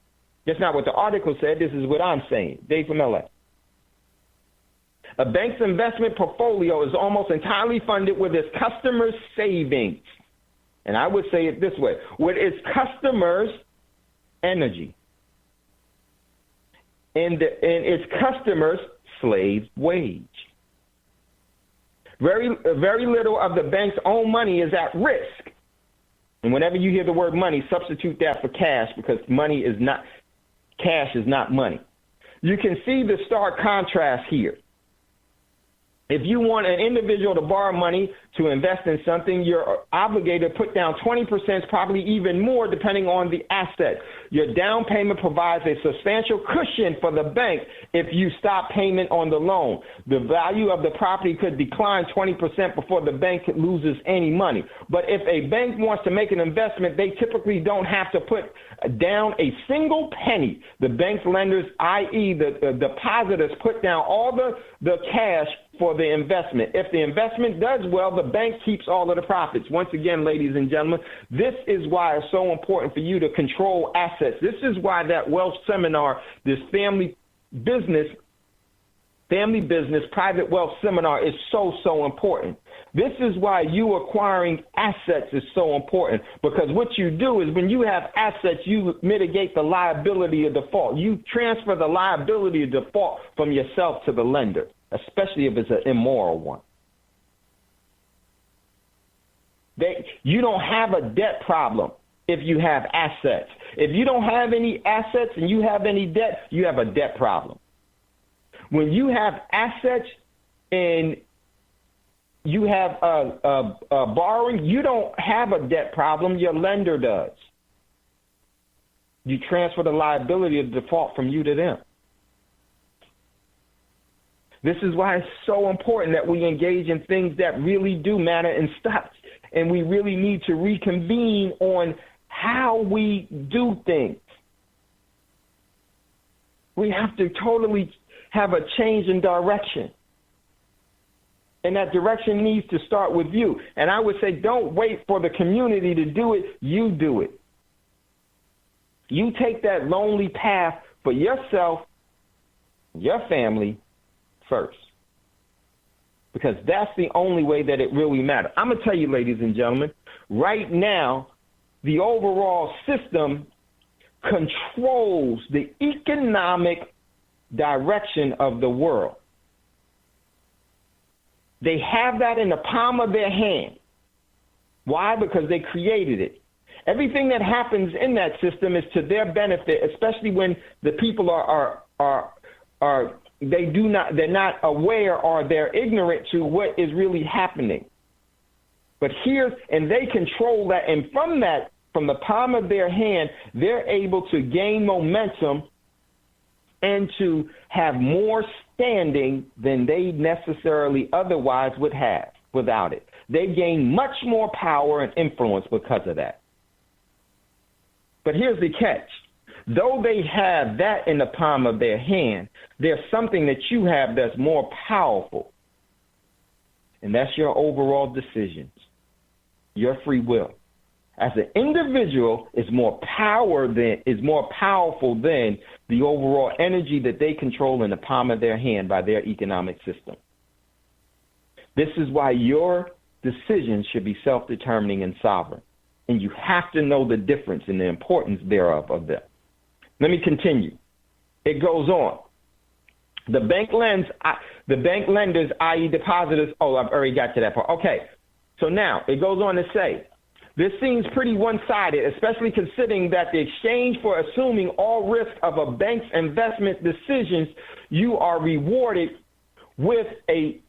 That's not what the article said. This is what I'm saying. Dave from LA. A bank's investment portfolio is almost entirely funded with its customers' savings. And I would say it this way, with its customers' energy. And its customers' slave wage. Very little of the bank's own money is at risk. And whenever you hear the word money, substitute that for cash, because cash is not money. You can see the stark contrast here. If you want an individual to borrow money to invest in something, you're obligated to put down 20%, probably even more, depending on the asset. Your down payment provides a substantial cushion for the bank if you stop payment on the loan. The value of the property could decline 20% before the bank loses any money. But if a bank wants to make an investment, they typically don't have to put down a single penny. The bank's lenders, i.e. the depositors, put down all the cash for the investment. If the investment does well, the bank keeps all of the profits. Once again, ladies and gentlemen, this is why it's so important for you to control assets. This is why that wealth seminar, this family business private wealth seminar is so important. This is why you acquiring assets is so important, because what you do is when you have assets, you mitigate the liability of default. You transfer the liability of default from yourself to the lender, especially if it's an immoral one. You don't have a debt problem if you have assets. If you don't have any assets and you have any debt, you have a debt problem. When you have assets and you have borrowing, you don't have a debt problem. Your lender does. You transfer the liability of default from you to them. This is why it's so important that we engage in things that really do matter and stop. And we really need to reconvene on how we do things. We have to totally have a change in direction. And that direction needs to start with you. And I would say don't wait for the community to do it. You do it. You take that lonely path for yourself, your family first. Because that's the only way that it really matters. I'm going to tell you, ladies and gentlemen, right now, the overall system controls the economic direction of the world. They have that in the palm of their hand. Why? Because they created it. Everything that happens in that system is to their benefit, especially when the people they're not aware or they're ignorant to what is really happening. But and they control that, and from the palm of their hand, they're able to gain momentum and to have more standing than they necessarily otherwise would have without it. They gain much more power and influence because of that. But here's the catch. Though they have that in the palm of their hand, there's something that you have that's more powerful, and that's your overall decisions, your free will. As an individual is more powerful than the overall energy that they control in the palm of their hand by their economic system. This is why your decisions should be self-determining and sovereign, and you have to know the difference and the importance thereof of them. Let me continue. It goes on. The bank lenders, i.e. depositors. Oh, I've already got to that part. Okay. So now it goes on to say, this seems pretty one-sided, especially considering that the exchange for assuming all risk of a bank's investment decisions, you are rewarded with an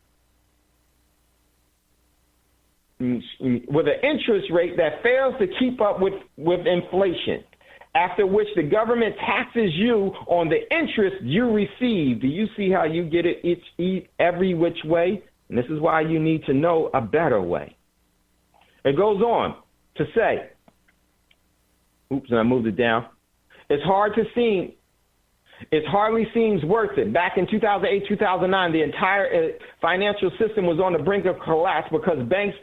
interest rate that fails to keep up with inflation, after which the government taxes you on the interest you receive. Do you see how you get it every which way? And this is why you need to know a better way. It goes on to say, and I moved it down. It hardly seems worth it. Back in 2008, 2009, the entire financial system was on the brink of collapse because banks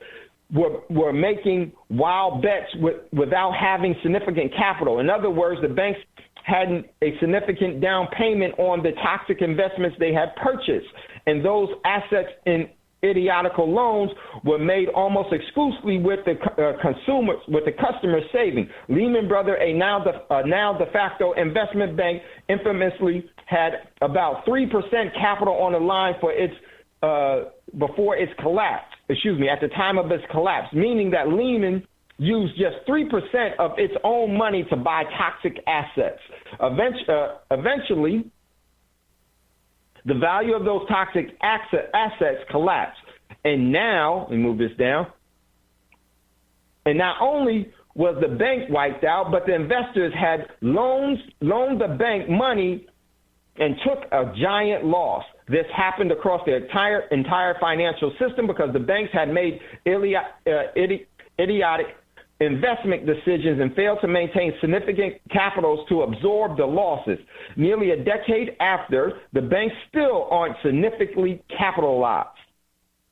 were making wild bets without having significant capital. In other words, the banks hadn't a significant down payment on the toxic investments they had purchased, and those assets in idiotical loans were made almost exclusively with the customer saving. Lehman Brothers, a now de facto investment bank, infamously had about 3% capital on the line for its before its collapse. At the time of its collapse, meaning that Lehman used just 3% of its own money to buy toxic assets. Eventually, the value of those toxic assets collapsed. And now, let me move this down. And not only was the bank wiped out, but the investors had loaned the bank money and took a giant loss. This happened across the entire financial system because the banks had made idiotic investment decisions and failed to maintain significant capitals to absorb the losses. Nearly a decade after, the banks still aren't significantly capitalized.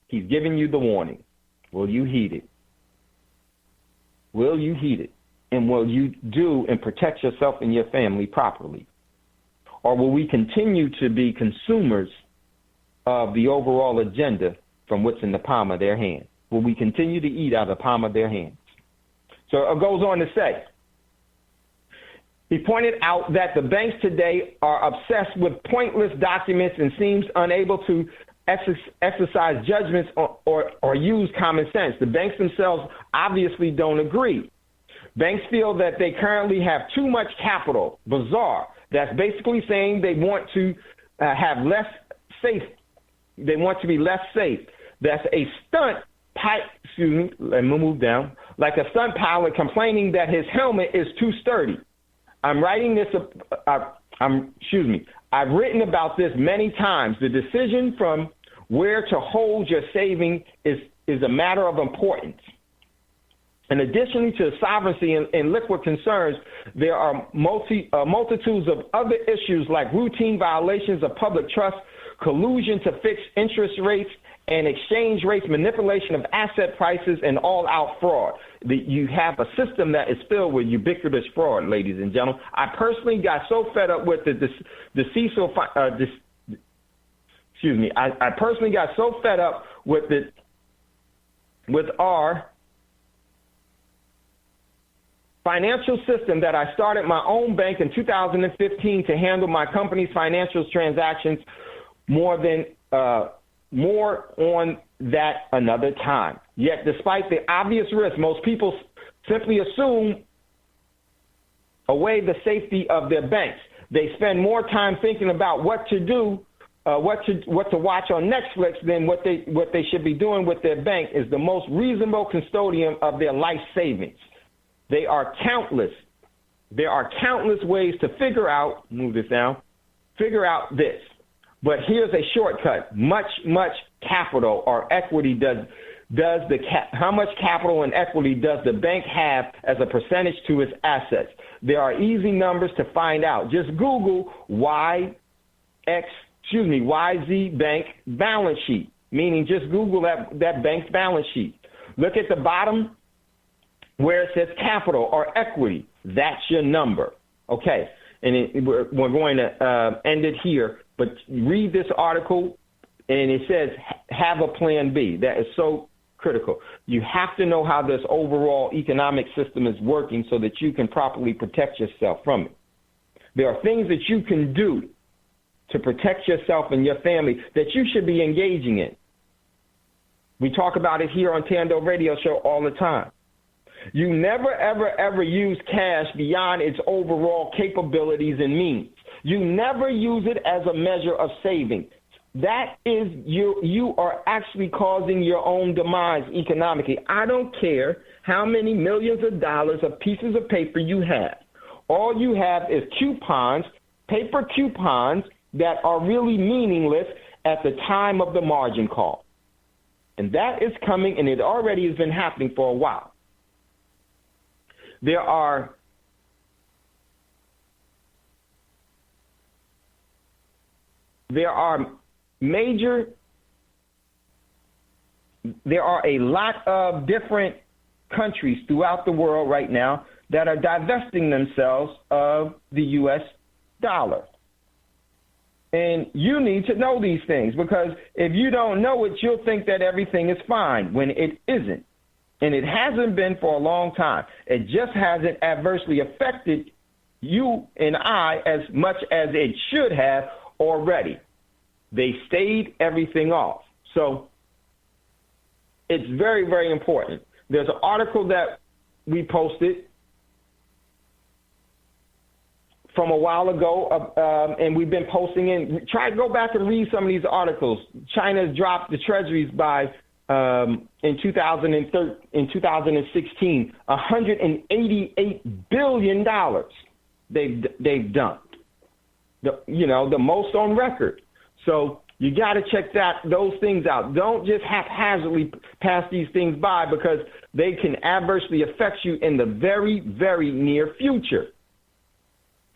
He's giving you the warning. Will you heed it? Will you heed it? And will you do and protect yourself and your family properly? Or will we continue to be consumers of the overall agenda from what's in the palm of their hand? Will we continue to eat out of the palm of their hands? So it goes on to say, he pointed out that the banks today are obsessed with pointless documents and seems unable to exercise judgments or use common sense. The banks themselves obviously don't agree. Banks feel that they currently have too much capital. Bizarre. That's basically saying they want to have less safe. They want to be less safe. That's a stunt. Let me move down. Like a stunt pilot complaining that his helmet is too sturdy. I'm writing this. I've written about this many times. The decision from where to hold your saving is a matter of importance. And additionally to sovereignty and liquid concerns, there are multitudes of other issues like routine violations of public trust, collusion to fix interest rates and exchange rates, manipulation of asset prices, and all-out fraud. You have a system that is filled with ubiquitous fraud, ladies and gentlemen. I personally got so fed up with the CECL. I personally got so fed up with our financial system that I started my own bank in 2015 to handle my company's financial transactions. More on that another time. Yet, despite the obvious risk, most people simply assume away the safety of their banks. They spend more time thinking about what to do, what to watch on Netflix than what they should be doing with their bank is the most reasonable custodian of their life savings. There are countless ways to figure out this. But here's a shortcut. Much capital or equity how much capital and equity does the bank have as a percentage to its assets? There are easy numbers to find out. Just Google YZ Bank balance sheet, meaning just Google that bank's balance sheet. Look at the bottom where it says capital or equity. That's your number. Okay, and we're going to end it here, but read this article, and it says have a plan B. That is so critical. You have to know how this overall economic system is working so that you can properly protect yourself from it. There are things that you can do to protect yourself and your family that you should be engaging in. We talk about it here on Tando Radio Show all the time. You never, ever, ever use cash beyond its overall capabilities and means. You never use it as a measure of saving. That is, you are actually causing your own demise economically. I don't care how many millions of dollars of pieces of paper you have. All you have is coupons, paper coupons that are really meaningless at the time of the margin call. And that is coming, and it already has been happening for a while. There are a lot of different countries throughout the world right now that are divesting themselves of the U.S. dollar. And you need to know these things, because if you don't know it, you'll think that everything is fine when it isn't. And it hasn't been for a long time. It just hasn't adversely affected you and I as much as it should have already. They stayed everything off. So it's very, very important. There's an article that we posted from a while ago, and we've been posting in. Try to go back and read some of these articles. China's dropped the treasuries by in 2016, $188 billion they've dumped. The most on record. So you got to check those things out. Don't just haphazardly pass these things by, because they can adversely affect you in the very, very near future.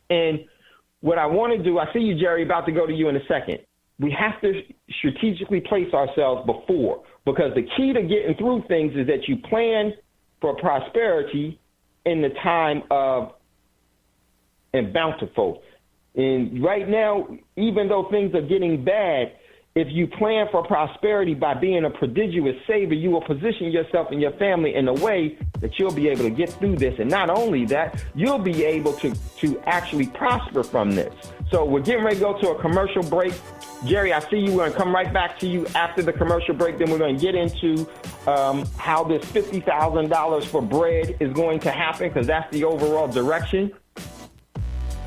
And what I want to do, I see you, Jerry, about to go to you in a second. We have to strategically place ourselves before, because the key to getting through things is that you plan for prosperity in the time of and bountiful. And right now, even though things are getting bad, if you plan for prosperity by being a prodigious saver, you will position yourself and your family in a way that you'll be able to get through this. And not only that, you'll be able to actually prosper from this. So we're getting ready to go to a commercial break. Jerry, I see you. We're going to come right back to you after the commercial break. Then we're going to get into how this $50,000 for bread is going to happen, because that's the overall direction.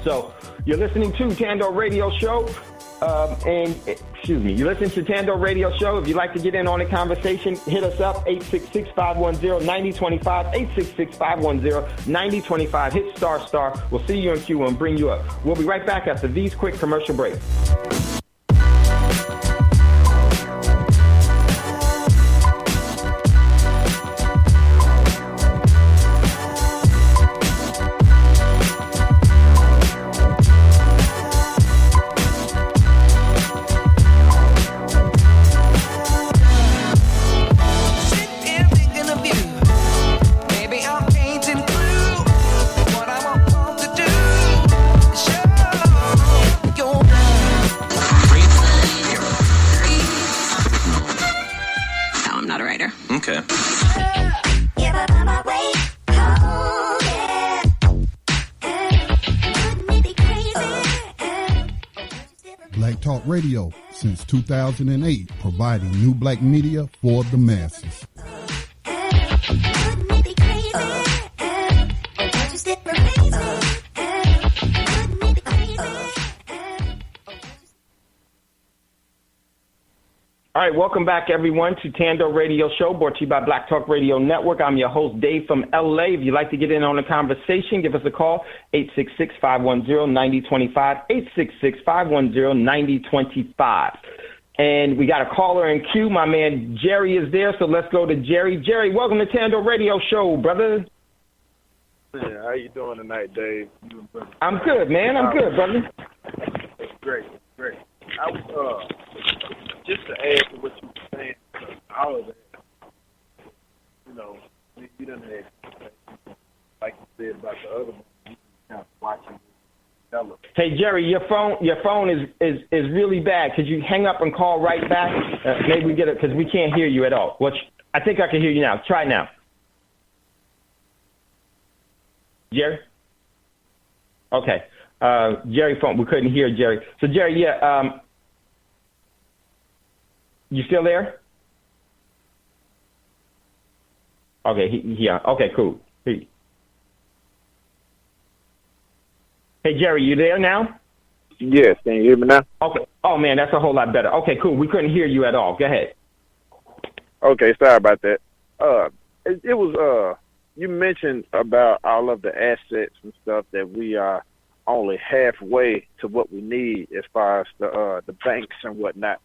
So you're listening to Tando Radio Show. You're listening to Tando Radio Show. If you'd like to get in on the conversation, hit us up, 866-510-9025, 866-510-9025. Hit star. We'll see you in queue and bring you up. We'll be right back after these quick commercial breaks. Radio since 2008, providing new black media for the masses. All right, welcome back, everyone, to Tando Radio Show, brought to you by Black Talk Radio Network. I'm your host, Dave from L.A. If you'd like to get in on the conversation, give us a call, 866-510-9025, 866-510-9025. And we got a caller in queue. My man Jerry is there, so let's go to Jerry. Jerry, welcome to Tando Radio Show, brother. Yeah, how you doing tonight, Dave? I'm good, man. I'm good, brother. That's great. I was just to add to what you were saying, all of that. You know, you done had, like you said about the other one, you kind of watching develop. Hey Jerry, your phone is really bad. Could you hang up and call right back? Maybe we get it because we can't hear you at all. I think I can hear you now. Try now. Jerry? Okay. Jerry phone. We couldn't hear Jerry. So Jerry, yeah. You still there? Okay. Yeah. Okay. Cool. Hey, Jerry, you there now? Yes. Can you hear me now? Okay. Oh man, that's a whole lot better. Okay. Cool. We couldn't hear you at all. Go ahead. Okay. Sorry about that. It was you mentioned about all of the assets and stuff that we are only halfway to what we need as far as the banks and whatnot.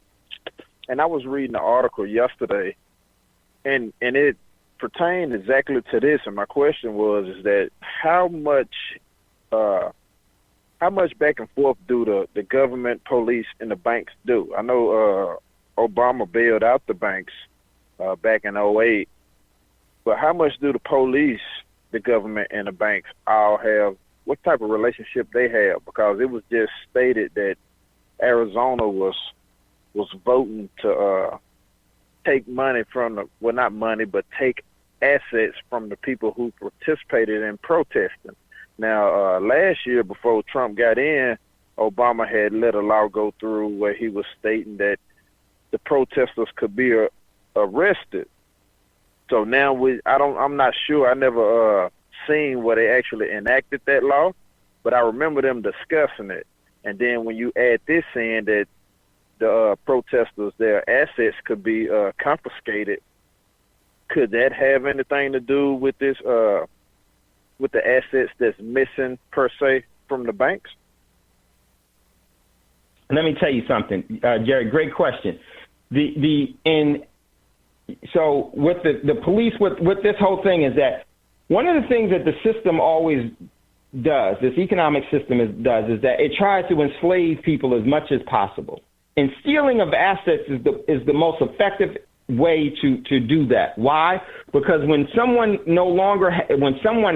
And I was reading an article yesterday, and it pertained exactly to this. And my question is that how much back and forth do the government, police, and the banks do? I know Obama bailed out the banks back in 2008, but how much do the police, the government, and the banks all have? What type of relationship they have? Because it was just stated that Arizona was voting to take money from not money, but take assets from the people who participated in protesting. Now, last year before Trump got in, Obama had let a law go through where he was stating that the protesters could be arrested. So now I'm not sure. I never seen where they actually enacted that law, but I remember them discussing it. And then when you add this in that the protesters, their assets could be confiscated, could that have anything to do with this, with the assets that's missing per se from the banks? Let me tell you something, Jerry. Great question. So with the police, with this whole thing is that one of the things that the system always does, this economic system does, is that it tries to enslave people as much as possible. And stealing of assets is the most effective way to do that. Why? Because when someone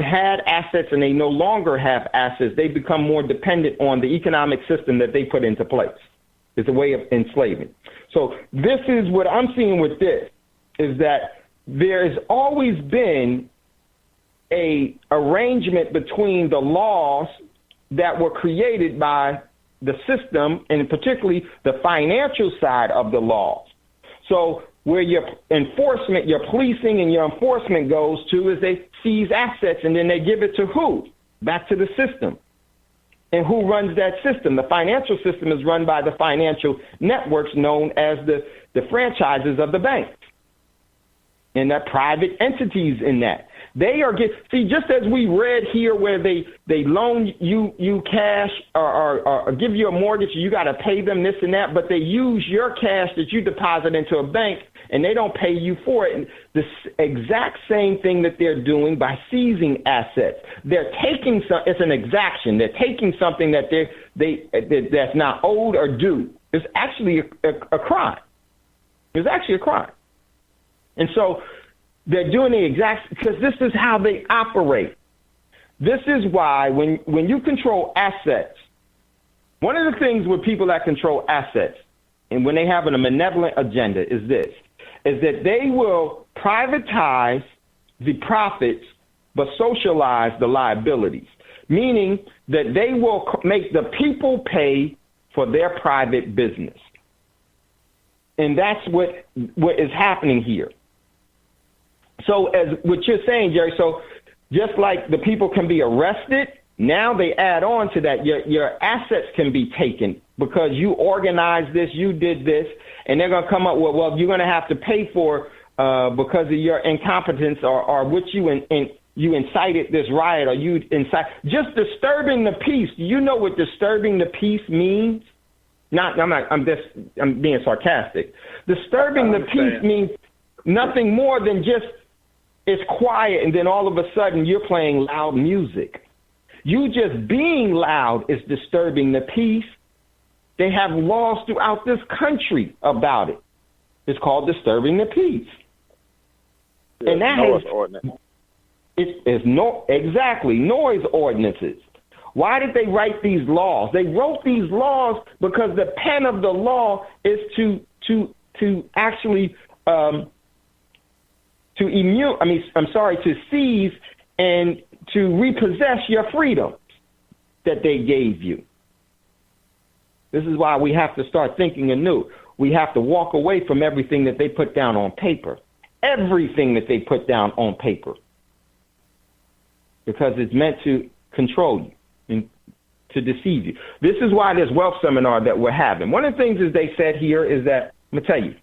had assets and they no longer have assets, they become more dependent on the economic system that they put into place. It's a way of enslaving. So this is what I'm seeing with this, is that there has always been a arrangement between the laws that were created by the system, and particularly the financial side of the laws. So where your enforcement, your policing and your enforcement goes to is they seize assets and then they give it to who? Back to the system. And who runs that system? The financial system is run by the financial networks known as the franchises of the banks. And the private entities in that. They are just as we read here where they loan you cash or give you a mortgage, you got to pay them this and that, but they use your cash that you deposit into a bank and they don't pay you for it. And the exact same thing that they're doing by seizing assets. They're taking it's an exaction. They're taking something that that's not owed or due. It's actually a crime. It's actually a crime. And so they're doing the exact, because this is how they operate. This is why when you control assets, one of the things with people that control assets, and when they have a malevolent agenda, is that they will privatize the profits but socialize the liabilities, meaning that they will make the people pay for their private business. And that's what is happening here. So as what you're saying, Jerry, so just like the people can be arrested Now they add on to that, your assets can be taken because you organized this, you did this, and they're going to come up with, well, you're going to have to pay for because of your incompetence or what you incited this riot, or you just disturbing the peace. Do you know what disturbing the peace means? I'm being sarcastic. Disturbing the peace means nothing more than just it's quiet, and then all of a sudden you're playing loud music. You just being loud is disturbing the peace. They have laws throughout this country about it. It's called disturbing the peace. Yeah, and that noise ordinance. Exactly, noise ordinances. Why did they write these laws? They wrote these laws because the pen of the law is to actually to seize and to repossess your freedoms that they gave you. This is why we have to start thinking anew. We have to walk away from everything that they put down on paper. Everything that they put down on paper. Because it's meant to control you and to deceive you. This is why this wealth seminar that we're having. One of the things that they said here is that, I'm going to tell you,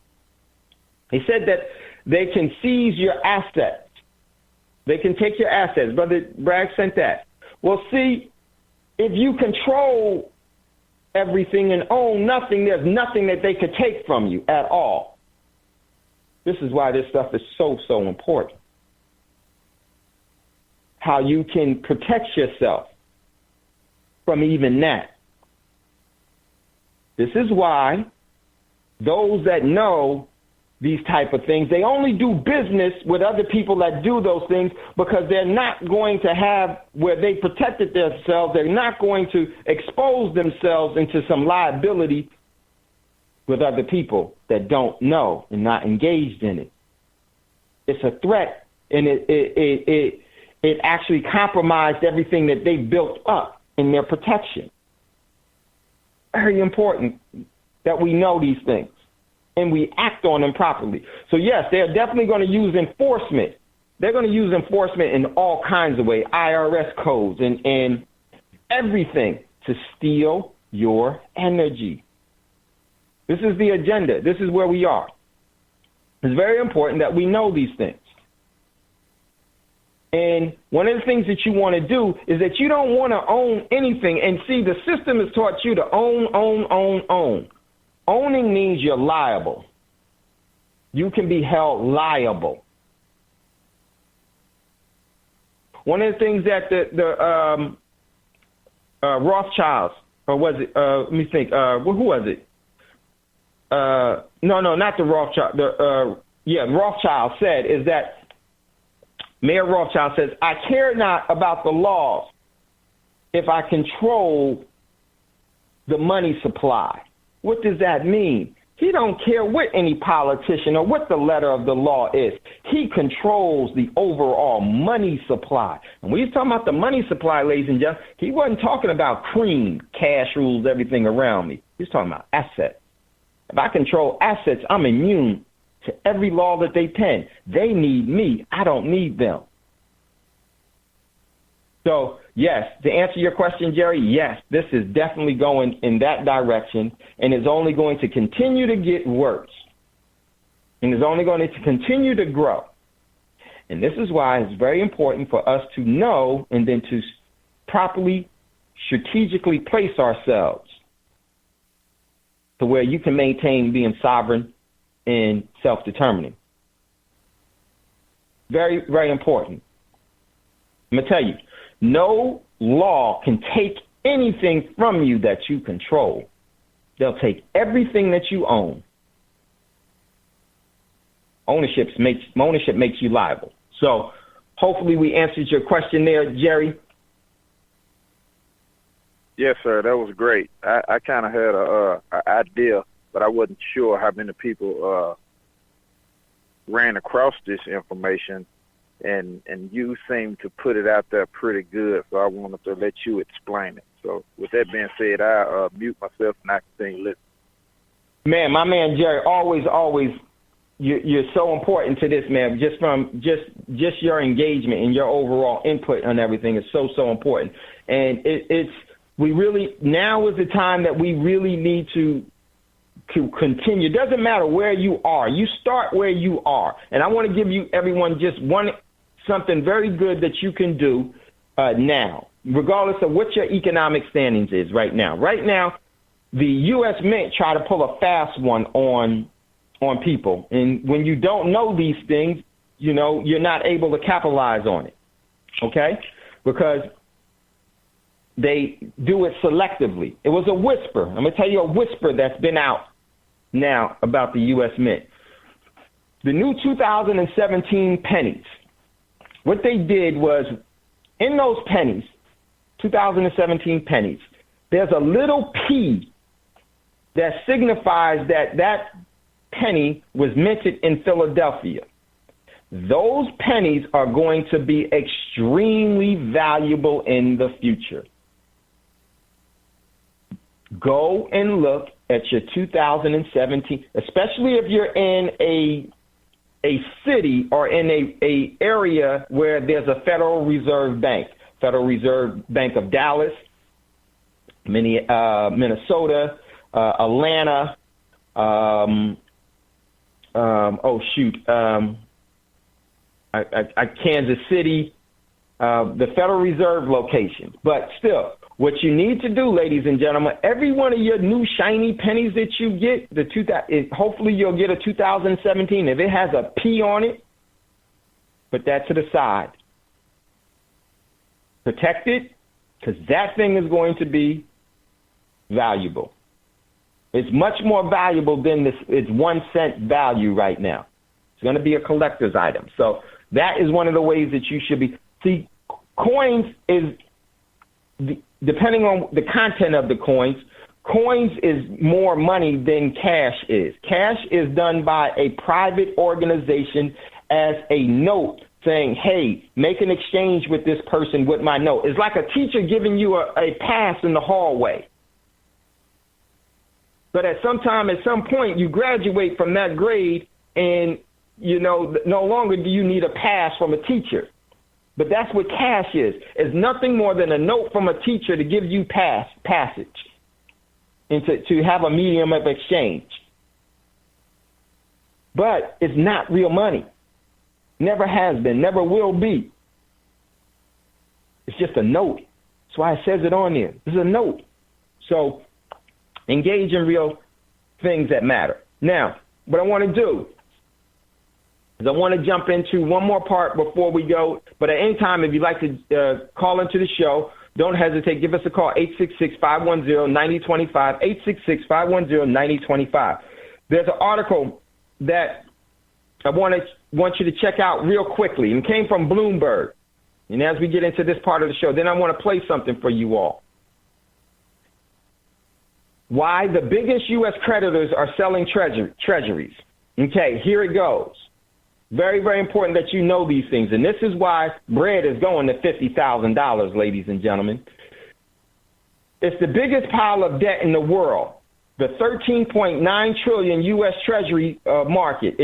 they said that they can seize your assets. They can take your assets. Brother Bragg sent that. Well, see, if you control everything and own nothing, there's nothing that they could take from you at all. This is why this stuff is so important. How you can protect yourself from even that. This is why those that know these type of things, they only do business with other people that do those things because they're not going to have where they protected themselves. They're not going to expose themselves into some liability with other people that don't know and not engaged in it. It's a threat, and it actually compromised everything that they built up in their protection. Very important that we know these things and we act on them properly. So yes, they're definitely going to use enforcement. They're going to use enforcement in all kinds of ways, IRS codes and everything to steal your energy. This is the agenda. This is where we are. It's very important that we know these things. And one of the things that you want to do is that you don't want to own anything. And see, the system has taught you to own. Owning means you're liable. You can be held liable. One of the things that the Rothschilds, or was it, let me think, who was it? No, not the Rothschild. Rothschild said is that Mayor Rothschild says, I care not about the laws if I control the money supply. What does that mean? He don't care what any politician or what the letter of the law is. He controls the overall money supply. And when he's talking about the money supply, ladies and gentlemen, he wasn't talking about cream, cash rules, everything around me. He's talking about assets. If I control assets, I'm immune to every law that they pen. They need me. I don't need them. So, yes, to answer your question, Jerry, yes, this is definitely going in that direction and is only going to continue to get worse and is only going to continue to grow. And this is why it's very important for us to know and then to properly, strategically place ourselves to where you can maintain being sovereign and self-determining. Very, very important. I'm going to tell you, no law can take anything from you that you control. They'll take everything that you own. Ownership makes you liable. So hopefully we answered your question there, Jerry. Yes, sir. That was great. I kind of had an idea, but I wasn't sure how many people ran across this information, and you seem to put it out there pretty good, so I wanted to let you explain it. So with that being said, I mute myself and I continue listening. Man, my man Jerry, always you're so important to this, man. Just from just your engagement and your overall input on everything is so important. And now is the time that we really need to continue. It doesn't matter where you are. You start where you are. And I want to give everyone just something very good that you can do now, regardless of what your economic standings is right now. Right now, the U.S. Mint try to pull a fast one on people. And when you don't know these things, you're not able to capitalize on it, okay? Because they do it selectively. It was a whisper. I'm going to tell you a whisper that's been out now about the U.S. Mint. The new 2017 pennies, what they did was, in those pennies, 2017 pennies, there's a little P that signifies that penny was minted in Philadelphia. Those pennies are going to be extremely valuable in the future. Go and look at your 2017, especially if you're in a city or in a area where there's a Federal Reserve Bank of Dallas, Minnesota, Atlanta, Kansas City, the Federal Reserve location. But still, what you need to do, ladies and gentlemen, every one of your new shiny pennies that you get, hopefully you'll get a 2017. If it has a P on it, put that to the side. Protect it, because that thing is going to be valuable. It's much more valuable than its 1 cent value right now. It's going to be a collector's item. So that is one of the ways that you should be. See, coins is, depending on the content of the coins is more money than cash is. Cash is done by a private organization as a note saying, hey, make an exchange with this person with my note. It's like a teacher giving you a pass in the hallway. But at some point, you graduate from that grade and, no longer do you need a pass from a teacher. But that's what cash is. It's nothing more than a note from a teacher to give you passage and to have a medium of exchange. But it's not real money. Never has been, never will be. It's just a note. That's why it says it on there. It's a note. So engage in real things that matter. Now, what I want to do is I want to jump into one more part before we go. But at any time, if you'd like to call into the show, don't hesitate. Give us a call, 866-510-9025, 866-510-9025. There's an article that I want you to check out real quickly. And it came from Bloomberg. And as we get into this part of the show, then I want to play something for you all. Why the biggest U.S. creditors are selling treasuries. Okay, here it goes. Very, very important that you know these things. And this is why bread is going to $50,000, ladies and gentlemen. It's the biggest pile of debt in the world. The $13.9 trillion U.S. Treasury market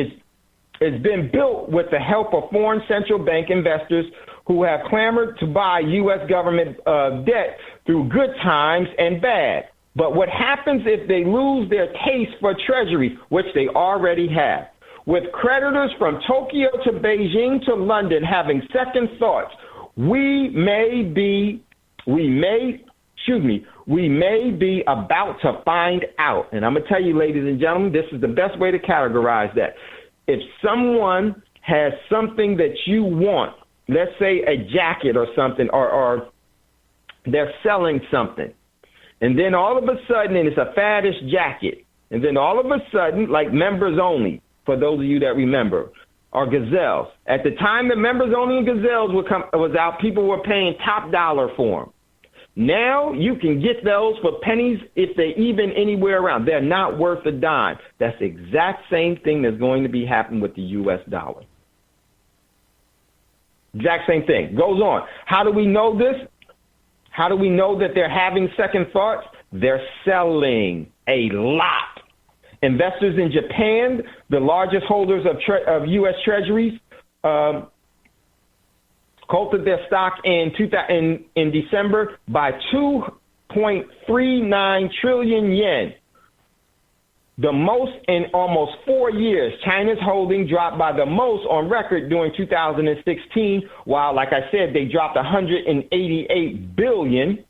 it's been built with the help of foreign central bank investors who have clamored to buy U.S. government debt through good times and bad. But what happens if they lose their taste for Treasury, which they already have? With creditors from Tokyo to Beijing to London having second thoughts, we may be about to find out. And I'm going to tell you, ladies and gentlemen, this is the best way to categorize that. If someone has something that you want, let's say a jacket or something, or they're selling something, and then all of a sudden, and it's a faddish jacket, and then all of a sudden, like members only, for those of you that remember, are Gazelles. At the time that members only and Gazelles was out, people were paying top dollar for them. Now you can get those for pennies if they even anywhere around. They're not worth a dime. That's the exact same thing that's going to be happening with the U.S. dollar. Exact same thing. Goes on. How do we know this? How do we know that they're having second thoughts? They're selling a lot. Investors in Japan, the largest holders of U.S. Treasuries, halted their stock in December by 2.39 trillion yen. The most in almost 4 years. China's holding dropped by the most on record during 2016, while, like I said, they dropped 188 billion.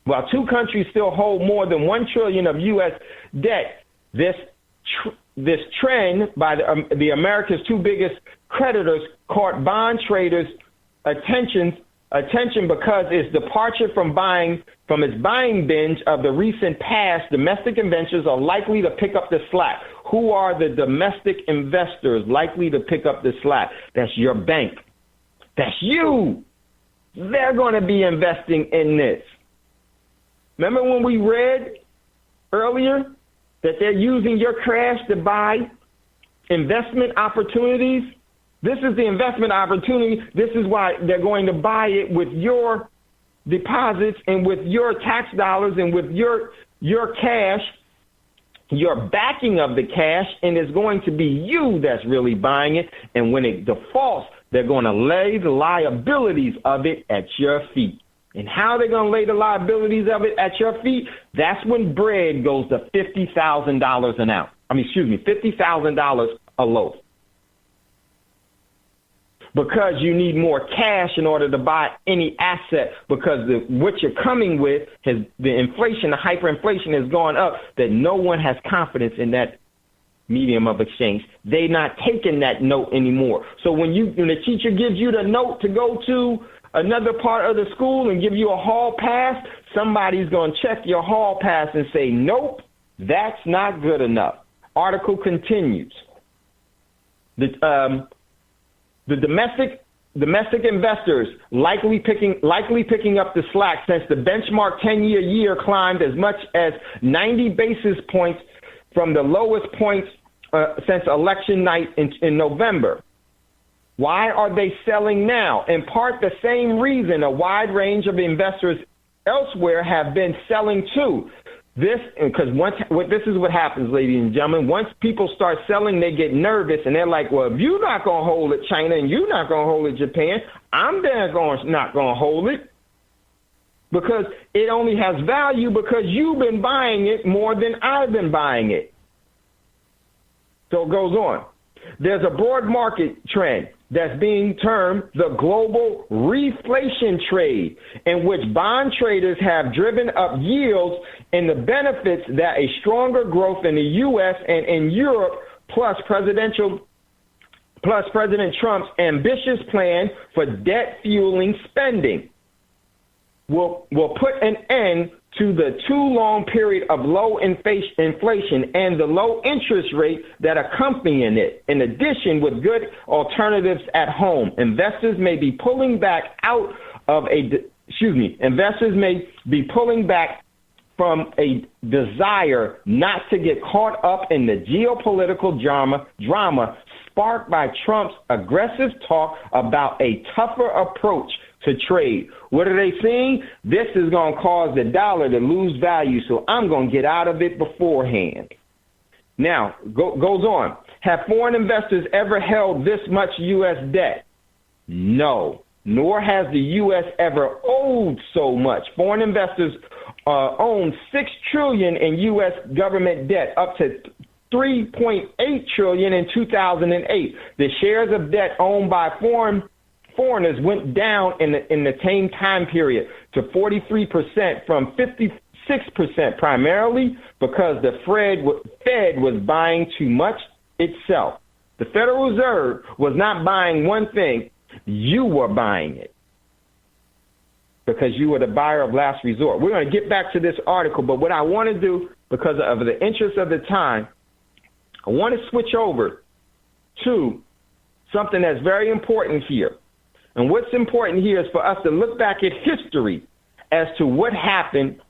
While two countries still hold more than 1 trillion of U.S. debt, this trend by the America's two biggest creditors caught bond traders' attention because its departure from its buying binge of the recent past. Domestic investors are likely to pick up the slack. Who are the domestic investors likely to pick up the slack? That's your bank. That's you. They're going to be investing in this. Remember when we read earlier that they're using your cash to buy investment opportunities? This is the investment opportunity. This is why they're going to buy it with your deposits and with your tax dollars and with your cash, your backing of the cash, and it's going to be you that's really buying it. And when it defaults, they're going to lay the liabilities of it at your feet. And how they're going to lay the liabilities of it at your feet, that's when bread goes to $50,000 an ounce. $50,000 a loaf. Because you need more cash in order to buy any asset, because what you're coming with the inflation, the hyperinflation has gone up, that no one has confidence in that medium of exchange. They're not taking that note anymore. So when the teacher gives you the note to go to another part of the school and give you a hall pass, somebody's going to check your hall pass and say, nope, that's not good enough. Article continues. The domestic investors likely picking up the slack since the benchmark 10-year climbed as much as 90 basis points from the lowest points since election night in November. Why are they selling now? In part, the same reason a wide range of investors elsewhere have been selling too. This is what happens, ladies and gentlemen. Once people start selling, they get nervous, and they're like, well, if you're not going to hold it, China, and you're not going to hold it, Japan, I'm not going to hold it, because it only has value because you've been buying it more than I've been buying it. So it goes on. There's a broad market trend that's being termed the global reflation trade, in which bond traders have driven up yields and the benefits that a stronger growth in the U.S. and in Europe, plus President Trump's ambitious plan for debt fueling spending will put an end to the too long period of low inflation and the low interest rate that accompany it. In addition, with good alternatives at home, investors may be pulling back from a desire not to get caught up in the geopolitical drama sparked by Trump's aggressive talk about a tougher approach to trade. What are they saying? This is going to cause the dollar to lose value, so I'm going to get out of it beforehand. Now, goes on. Have foreign investors ever held this much U.S. debt? No, nor has the U.S. ever owed so much. Foreign investors own $6 trillion in U.S. government debt, up to $3.8 trillion in 2008. The shares of debt owned by foreigners went down in the same time period to 43% from 56%, primarily because the Fed was buying too much itself. The Federal Reserve was not buying one thing. You were buying it because you were the buyer of last resort. We're going to get back to this article, but what I want to do, because of the interest of the time, I want to switch over to something that's very important here. And what's important here is for us to look back at history as to what happened,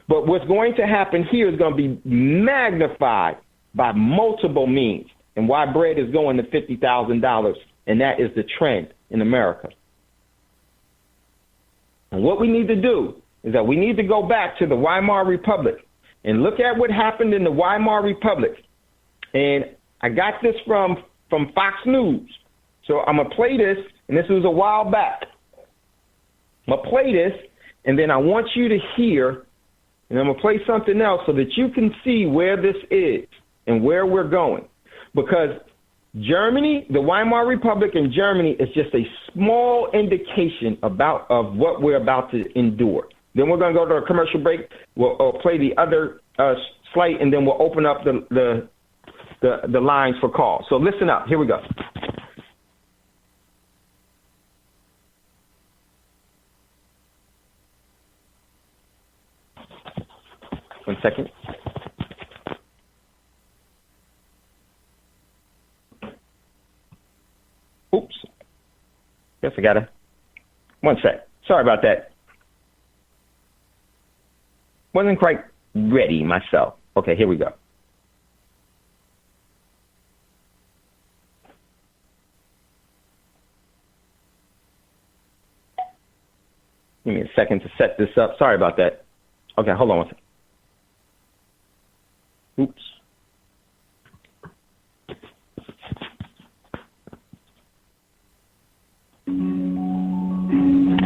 but what's going to happen here is going to be magnified by multiple means, and why bread is going to $50,000, and that is the trend in America. And what we need to do is that we need to go back to the Weimar Republic And look at what happened in the Weimar Republic. And I got this from Fox News. So I'm going to play this, and this was a while back. I'm going to play this, and then I want you to hear, and I'm going to play something else so that you can see where this is and where we're going. Because Germany, the Weimar Republic in Germany, is just a small indication of what we're about to endure. Then we're going to go to a commercial break. We'll play the other slight, and then we'll open up the lines for calls. So listen up. Here we go. One second. Oops. Guess I gotta. One sec. Sorry about that. Wasn't quite ready myself. Okay, here we go. Give me a second to set this up. Sorry about that. Okay, hold on one second. Oops.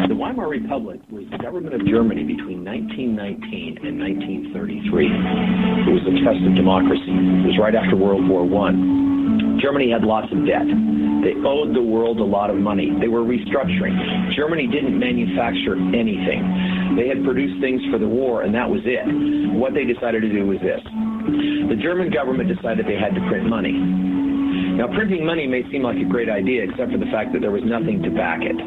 The Weimar Republic was the government of Germany between 1919 and 1933. It was a test of democracy. It was right after World War I. Germany had lots of debt. They owed the world a lot of money. They were restructuring. Germany didn't manufacture anything. They had produced things for the war, and that was it. What they decided to do was this. The German government decided they had to print money. Now, printing money may seem like a great idea, except for the fact that there was nothing to back it.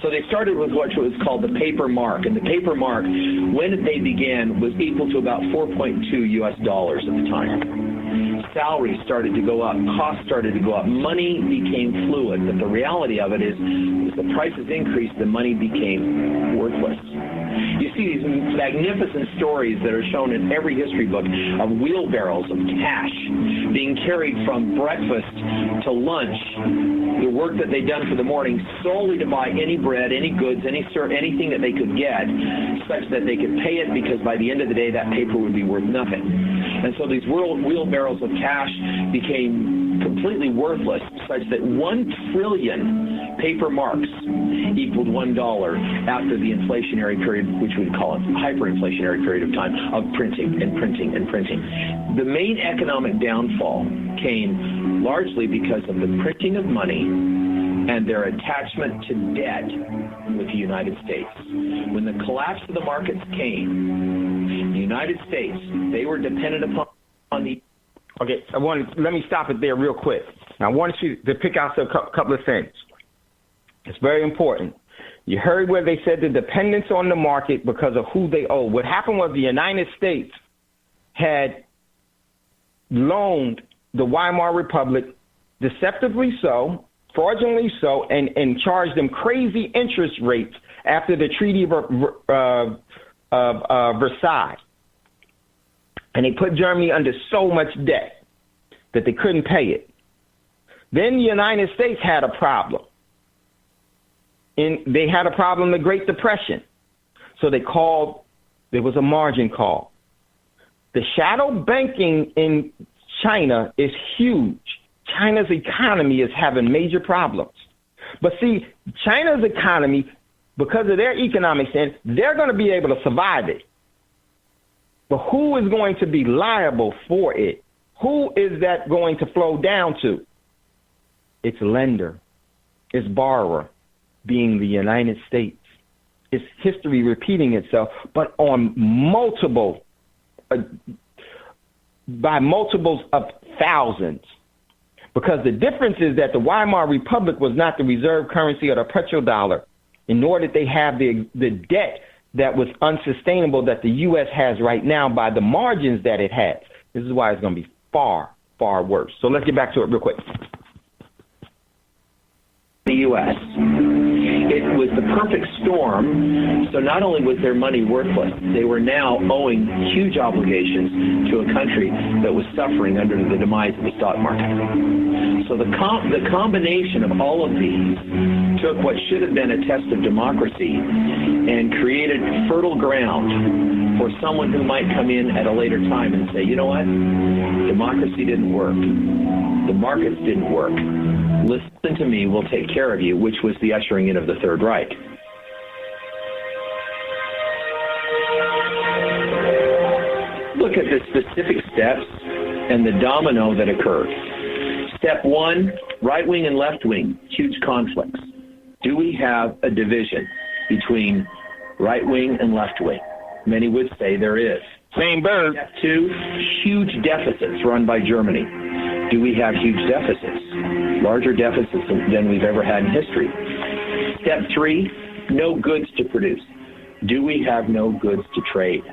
So they started with what was called the paper mark. And the paper mark, when they began, was equal to about $4.2 US at the time. Salaries started to go up. Costs started to go up. Money became fluid. But the reality of it is, as the prices increased, the money became worthless. You see these magnificent stories that are shown in every history book of wheelbarrows of cash being carried from breakfast to lunch, the work that they'd done for the morning, solely to buy any bread, any goods, anything that they could get, such that they could pay it, because by the end of the day, that paper would be worth nothing. And so these wheelbarrows of cash became completely worthless, such that 1 trillion paper marks equaled $1 after the inflationary period, which we'd call it hyperinflationary period of time, of printing and printing and printing. The main economic downfall came largely because of the printing of money and their attachment to debt with the United States. When the collapse of the markets came, the United States, they were dependent upon the... Okay, let me stop it there real quick. Now, I want you to pick out a couple of things. It's very important. You heard where they said the dependence on the market because of who they owe. What happened was the United States had loaned the Weimar Republic, deceptively so, fraudulently so, and charged them crazy interest rates after the Treaty of Versailles. And they put Germany under so much debt that they couldn't pay it. Then the United States had a problem. And they had a problem in the Great Depression. So there was a margin call. The shadow banking in China is huge. China's economy is having major problems. But see, China's economy, because of their economic stance, they're going to be able to survive it. But who is going to be liable for it? Who is that going to flow down to? It's lender. It's borrower, being the United States. It's history repeating itself, but on by multiples of thousands. Because the difference is that the Weimar Republic was not the reserve currency of the petrodollar, and nor did they have the debt that was unsustainable that the U.S. has right now by the margins that it has. This is why it's going to be far, far worse. So let's get back to it real quick. The U.S. It was the perfect storm. So not only was their money worthless, they were now owing huge obligations to a country that was suffering under the demise of the stock market. So the combination of all of these took what should have been a test of democracy and created fertile ground for someone who might come in at a later time and say, you know what, democracy didn't work. The markets didn't work. Listen to me, we'll take care of you, which was the ushering in of the Third Reich. Look at the specific steps and the domino that occurred. Step one, right wing and left wing, huge conflicts. Do we have a division between right wing and left wing? Many would say there is. Same bird. Step two, huge deficits run by Germany. Do we have huge deficits? Larger deficits than we've ever had in history. Step three, no goods to produce. Do we have no goods to trade?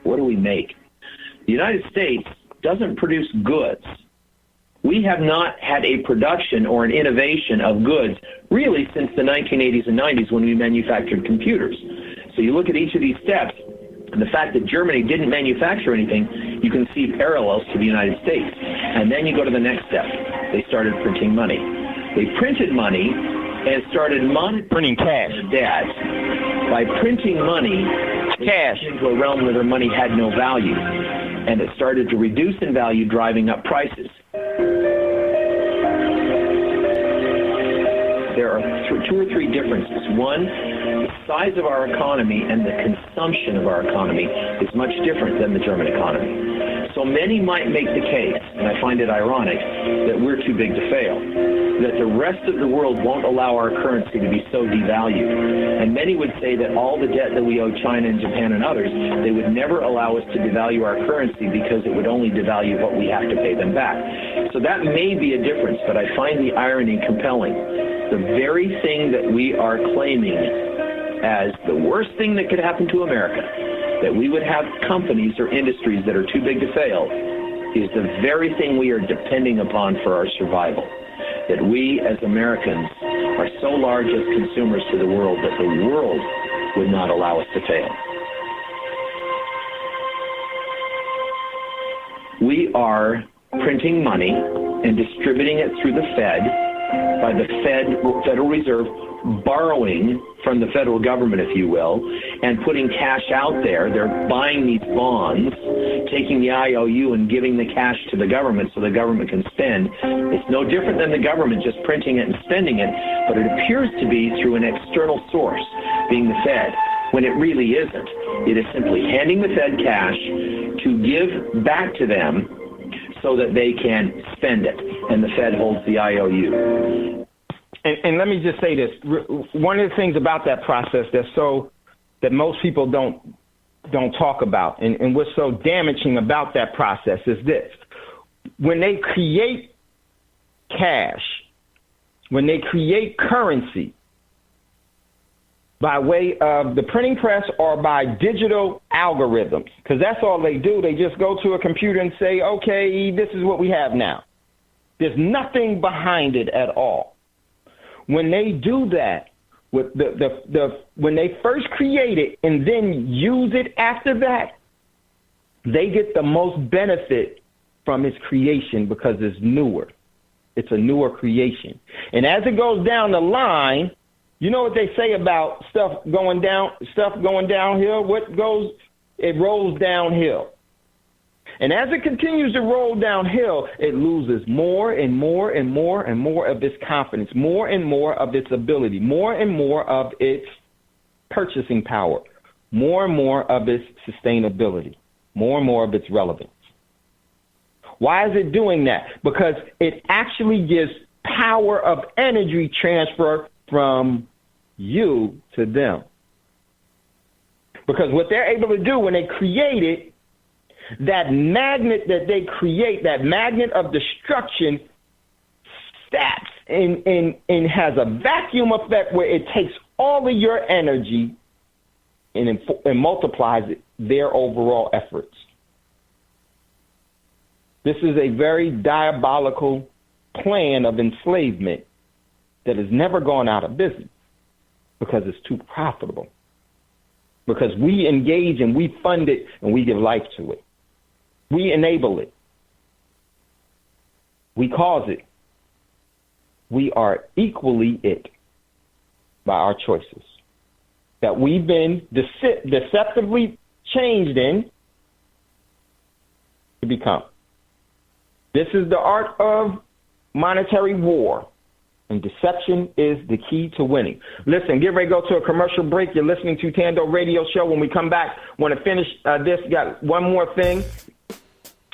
What do we make? The United States doesn't produce goods. We have not had a production or an innovation of goods really since the 1980s and 90s when we manufactured computers. So you look at each of these steps, and the fact that Germany didn't manufacture anything, you can see parallels to the United States. And then you go to the next step. They started printing money. They printed money and started printing cash. Debt. By printing money, cash into a realm where their money had no value. And it started to reduce in value, driving up prices. There are two or three differences. One, the size of our economy and the consumption of our economy is much different than the German economy. So many might make the case, and I find it ironic, that we're too big to fail, that the rest of the world won't allow our currency to be so devalued. And many would say that all the debt that we owe China and Japan and others, they would never allow us to devalue our currency because it would only devalue what we have to pay them back. So that may be a difference, but I find the irony compelling. The very thing that we are claiming as the worst thing that could happen to America, that we would have companies or industries that are too big to fail, is the very thing we are depending upon for our survival. That we as Americans are so large as consumers to the world that the world would not allow us to fail. We are printing money and distributing it through the Fed, by the Federal Reserve, borrowing from the federal government, if you will, and putting cash out there. They're buying these bonds, taking the IOU and giving the cash to the government so the government can spend. It's no different than the government just printing it and spending it, but it appears to be through an external source, being the Fed, when it really isn't. It is simply handing the Fed cash to give back to them so that they can spend it, and the Fed holds the IOU. And let me just say this. One of the things about that process that most people don't talk about, and what's so damaging about that process is this. When they create cash, when they create currency by way of the printing press or by digital algorithms, because that's all they do. They just go to a computer and say, okay, this is what we have now. There's nothing behind it at all. When they do that, with when they first create it and then use it after that, they get the most benefit from its creation because it's newer. It's a newer creation. And as it goes down the line, you know what they say about stuff going downhill? It rolls downhill. And as it continues to roll downhill, it loses more and more and more and more of its confidence, more and more of its ability, more and more of its purchasing power, more and more of its sustainability, more and more of its relevance. Why is it doing that? Because it actually gives power of energy transfer from you to them. Because what they're able to do when they create it, that magnet that they create, that magnet of destruction, snaps and has a vacuum effect where it takes all of your energy and multiplies it, their overall efforts. This is a very diabolical plan of enslavement that has never gone out of business because it's too profitable. Because we engage and we fund it and we give life to it. We enable it. We cause it. we are equally it by our choices that we've been deceptively changed in to become. This is the art of monetary war, and deception is the key to winning. Listen, get ready to go to a commercial break. You're listening to Tando Radio Show. When we come back, want to finish this. Got one more thing.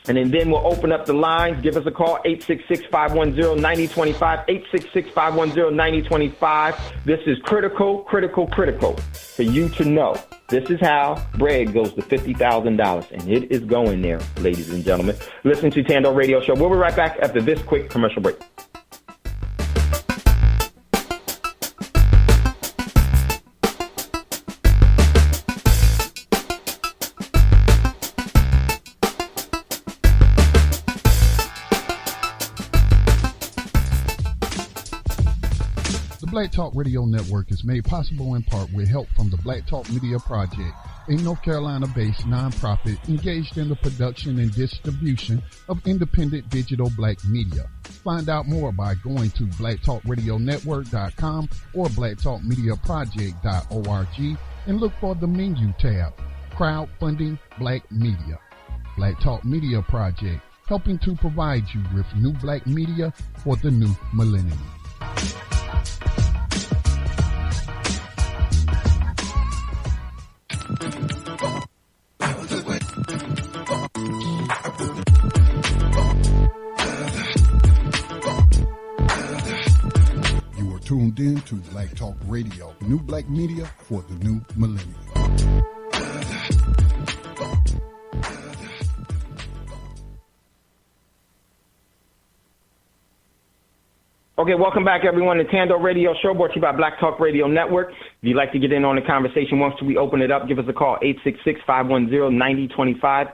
And then we'll open up the lines. Give us a call, 866-510-9025, 866-510-9025. This is critical for you to know. This is how bread goes to $50,000, and it is going there, ladies and gentlemen. Listen to Tando Radio Show. We'll be right back after this quick commercial break. Black Talk Radio Network is made possible in part with help from the Black Talk Media Project, a North Carolina-based nonprofit engaged in the production and distribution of independent digital black media. Find out more by going to blacktalkradionetwork.com or blacktalkmediaproject.org and look for the menu tab, Crowdfunding Black Media. Black Talk Media Project, helping to provide you with new black media for the new millennium. You are tuned in to Black Talk Radio, new black media for the new millennium. Okay, welcome back, everyone, to Tando Radio Show, brought to you by Black Talk Radio Network. If you'd like to get in on the conversation once we open it up, give us a call, 866-510-9025,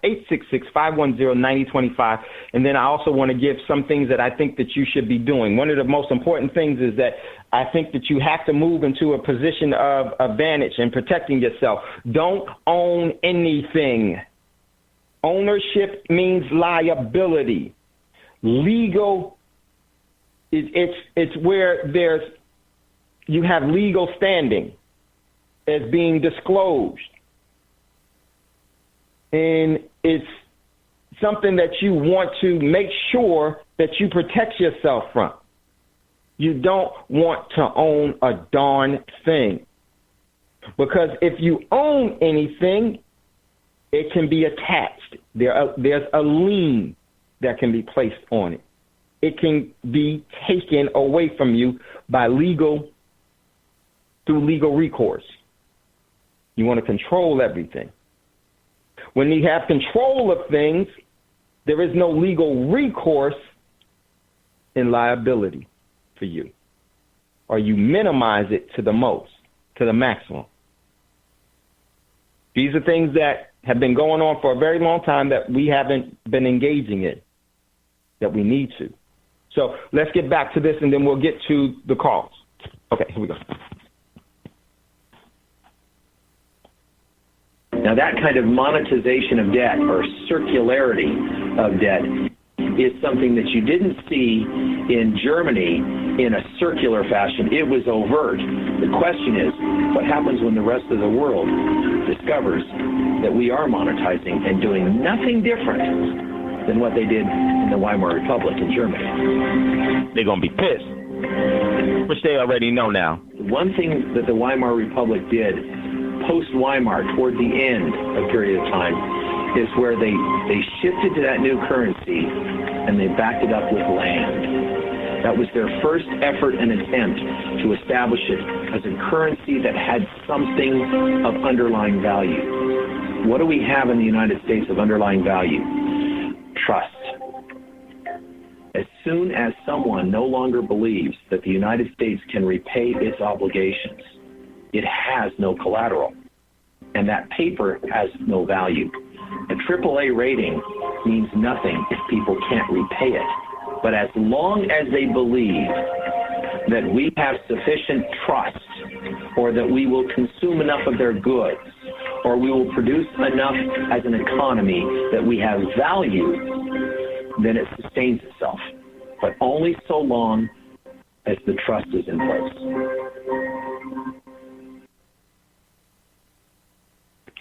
866-510-9025. And then I also want to give some things that I think that you should be doing. One of the most important things is that I think that you have to move into a position of advantage and protecting yourself. Don't own anything. Ownership means liability. Legal It's where you have legal standing as being disclosed. And it's something that you want to make sure that you protect yourself from. You don't want to own a darn thing. Because if you own anything, it can be attached. There's a lien that can be placed on it. It can be taken away from you through legal recourse. You want to control everything. When you have control of things, there is no legal recourse in liability for you, or you minimize it to the maximum. These are things that have been going on for a very long time that we haven't been engaging in, that we need to. So let's get back to this, and then we'll get to the calls. Okay, here we go. Now, that kind of monetization of debt or circularity of debt is something that you didn't see in Germany in a circular fashion. It was overt. The question is, what happens when the rest of the world discovers that we are monetizing and doing nothing different than what they did in the Weimar Republic in Germany? They're going to be pissed, which they already know now. One thing that the Weimar Republic did post-Weimar, toward the end of a period of time, is where they shifted to that new currency and they backed it up with land. That was their first effort and attempt to establish it as a currency that had something of underlying value. What do we have in the United States of underlying value? Trust. As soon as someone no longer believes that the United States can repay its obligations, it has no collateral, and that paper has no value. A AAA rating means nothing if people can't repay it. But as long as they believe that we have sufficient trust, or that we will consume enough of their goods, or we will produce enough as an economy that we have value, then it sustains itself. But only so long as the trust is in place.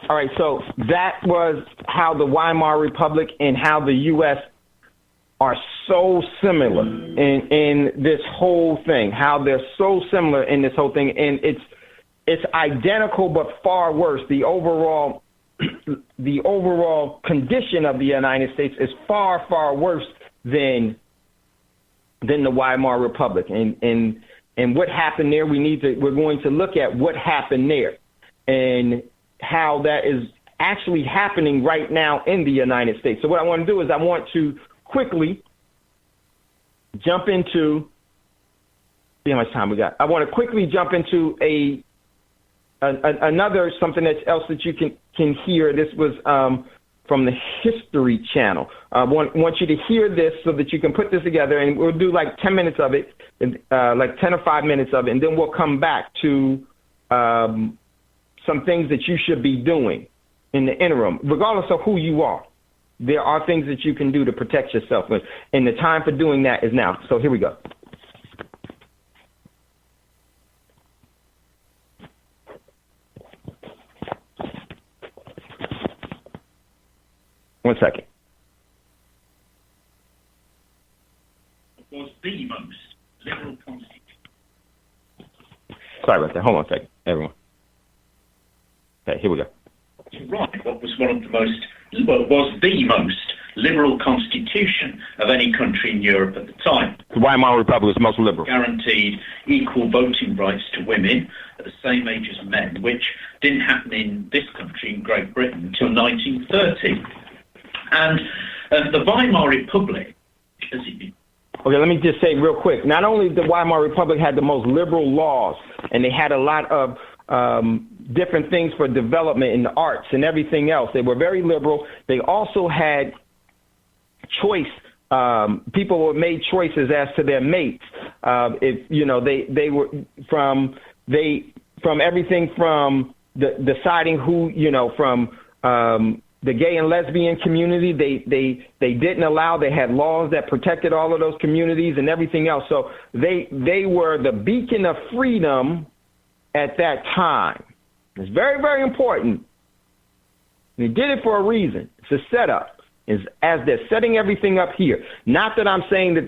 All right, so that was how the Weimar Republic and how the U.S. are so similar in this whole thing, how they're so similar in this whole thing, and it's identical but far worse. The overall condition of the United States is far, far worse than the Weimar Republic. And what happened there, we're going to look at what happened there and how that is actually happening right now in the United States. So what I want to do is I want to quickly jump into, see how much time we got. I want to quickly jump into another something else that you can hear. This was from the History Channel. I want you to hear this so that you can put this together, and we'll do like 10 minutes of it, like 10 or 5 minutes of it, and then we'll come back to some things that you should be doing in the interim, regardless of who you are. There are things that you can do to protect yourself, and the time for doing that is now. So here we go. One second. Was the most liberal constitution. Sorry about that. Hold on a second, everyone. Okay, here we go. Right, what was was the most liberal constitution of any country in Europe at the time. The Weimar Republic was most liberal. Guaranteed equal voting rights to women at the same age as men, which didn't happen in this country, in Great Britain, until 1930. And the Weimar Republic, okay, let me just say real quick. Not only the Weimar Republic had the most liberal laws, and they had a lot of different things for development in the arts and everything else. They were very liberal. They also had choice. People were made choices as to their mates. If you know, they were from everything from deciding who, you know, from the gay and lesbian community. They didn't allow. They had laws that protected all of those communities and everything else. So they were the beacon of freedom at that time. It's very, very important. They did it for a reason. It's a setup. Is as they're setting everything up here. Not that I'm saying that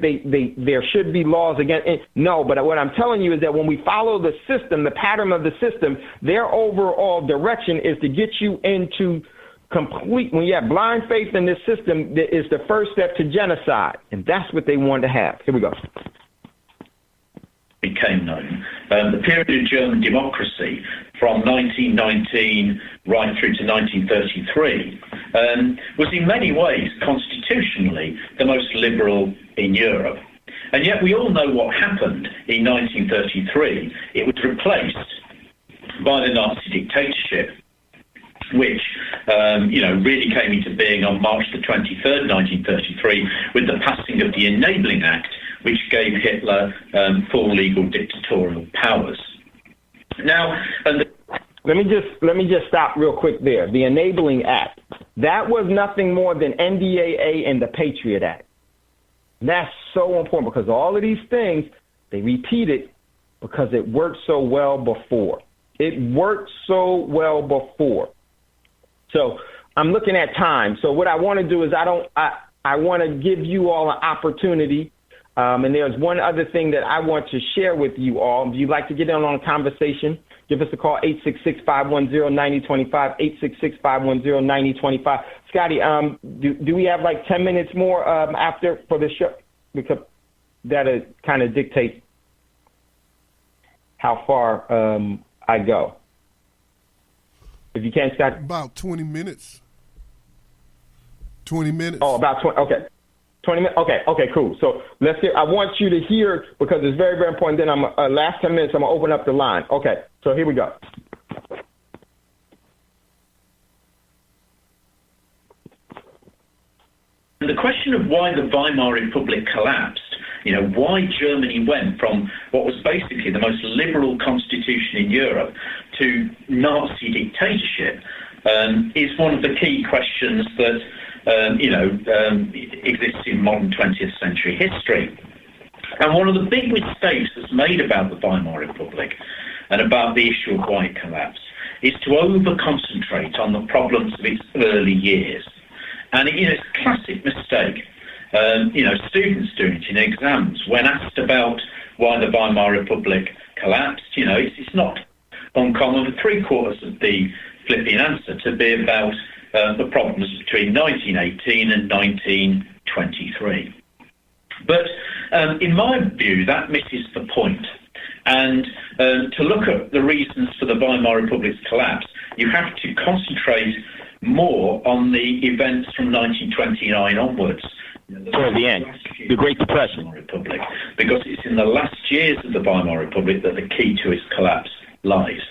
there should be laws against it. No, but what I'm telling you is that when we follow the system, the pattern of the system, their overall direction is to get you into complete. When you have blind faith in this system, is the first step to genocide, and that's what they wanted to have. Here we go. Became known. The period of German democracy from 1919 right through to 1933 was in many ways constitutionally the most liberal in Europe. And yet we all know what happened in 1933. It was replaced by the Nazi dictatorship, which really came into being on March the 23rd, 1933, with the passing of the Enabling Act, which gave Hitler full legal dictatorial powers. Now, let me just stop real quick there. The Enabling Act, that was nothing more than NDAA and the Patriot Act. And that's so important because all of these things, they repeat it because it worked so well before. It worked so well before. So I'm looking at time. So what I want to do is I want to give you all an opportunity. And there's one other thing that I want to share with you all. If you'd like to get in on a conversation, give us a call, 866-510-9025, 866-510-9025. Scotty, do we have like 10 minutes more after for the show? Because that'll kind of dictate how far I go. If you can, Scotty. About 20 minutes. 20 minutes. Oh, about 20. Okay. 20 minutes? Okay, cool. So let's hear. I want you to hear because it's very, very important. Then last 10 minutes, I'm going to open up the line. Okay, so here we go. The question of why the Weimar Republic collapsed, why Germany went from what was basically the most liberal constitution in Europe to Nazi dictatorship is one of the key questions that exists in modern 20th century history. And one of the big mistakes that's made about the Weimar Republic and about the issue of white collapse is to over-concentrate on the problems of its early years. And it's a classic mistake. Students do it in exams. When asked about why the Weimar Republic collapsed, it's not uncommon for three-quarters of the flipping answer to be about the problems between 1918 and 1923. But in my view, that misses the point. And to look at the reasons for the Weimar Republic's collapse, you have to concentrate more on the events from 1929 onwards. Toward the end, the Great Depression. Republic, because it's in the last years of the Weimar Republic that the key to its collapse lies.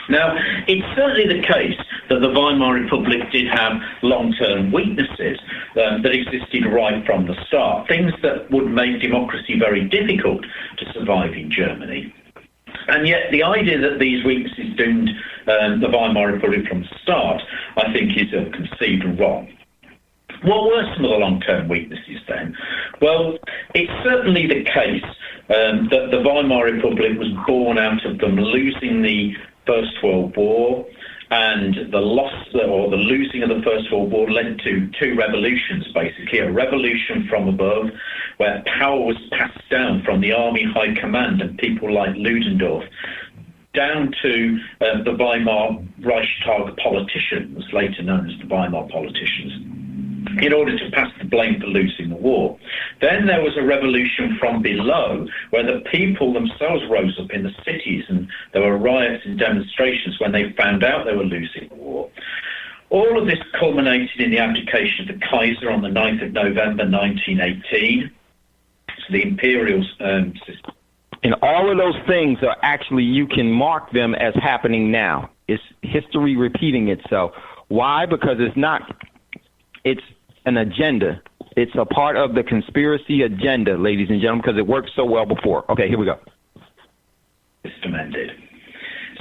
Now, it's certainly the case that the Weimar Republic did have long-term weaknesses that existed right from the start, things that would make democracy very difficult to survive in Germany. And yet the idea that these weaknesses doomed the Weimar Republic from the start, I think, is conceived and wrong. What were some of the long-term weaknesses then? Well, it's certainly the case that the Weimar Republic was born out of them losing the First World War, and the losing of the First World War led to two revolutions, basically. A revolution from above, where power was passed down from the army high command and people like Ludendorff, down to the Weimar Reichstag politicians, later known as the Weimar politicians, in order to pass the blame for losing the war. Then there was a revolution from below, where the people themselves rose up in the cities, and there were riots and demonstrations when they found out they were losing the war. All of this culminated in the abdication of the Kaiser on the 9th of November 1918. So the imperial system. And all of those things are actually, you can mark them as happening now. It's history repeating itself. Why? Because it's an agenda. It's a part of the conspiracy agenda, ladies and gentlemen, because it worked so well before. Okay, here we go. System ended.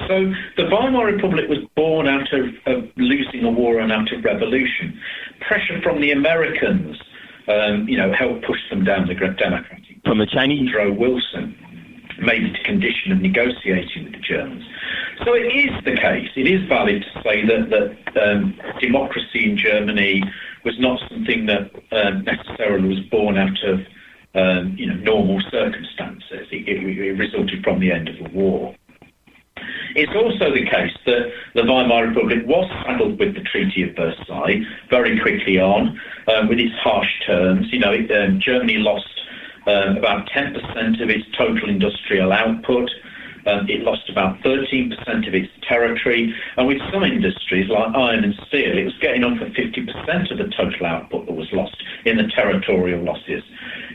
So the Weimar Republic was born out of losing a war and out of revolution. Pressure from the Americans, helped push them down the Democratic. From the Chinese? Woodrow Wilson made it a condition of negotiating with the Germans. So it is the case, it is valid to say that democracy in Germany was not something that necessarily was born out of normal circumstances. It resulted from the end of the war. It's also the case that the Weimar Republic was saddled with the Treaty of Versailles very quickly on, with its harsh terms. Germany lost about 10% of its total industrial output. It lost about 13% of its territory, and with some industries like iron and steel, it was getting on for 50% of the total output that was lost in the territorial losses.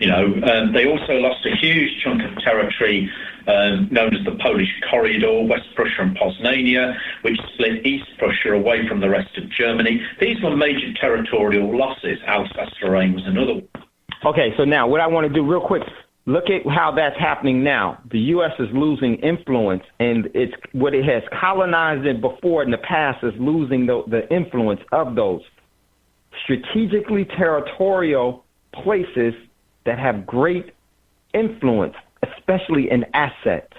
They also lost a huge chunk of territory known as the Polish Corridor, West Prussia and Poznania, which split East Prussia away from the rest of Germany. These were major territorial losses. Alsace-Lorraine was another one. Okay, so now what I want to do real quick, look at how that's happening now. The U.S. is losing influence, and it's what it has colonized it before in the past is losing the influence of those strategically territorial places that have great influence, especially in assets.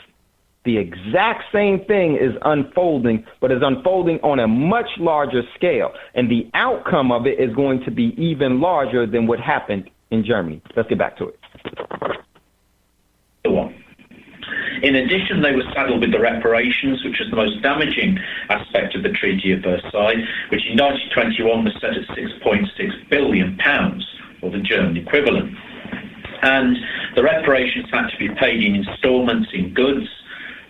The exact same thing is unfolding, but is unfolding on a much larger scale, and the outcome of it is going to be even larger than what happened in Germany. Let's get back to it. In addition, they were saddled with the reparations, which was the most damaging aspect of the Treaty of Versailles, which in 1921 was set at £6.6 billion, or the German equivalent. And the reparations had to be paid in instalments in goods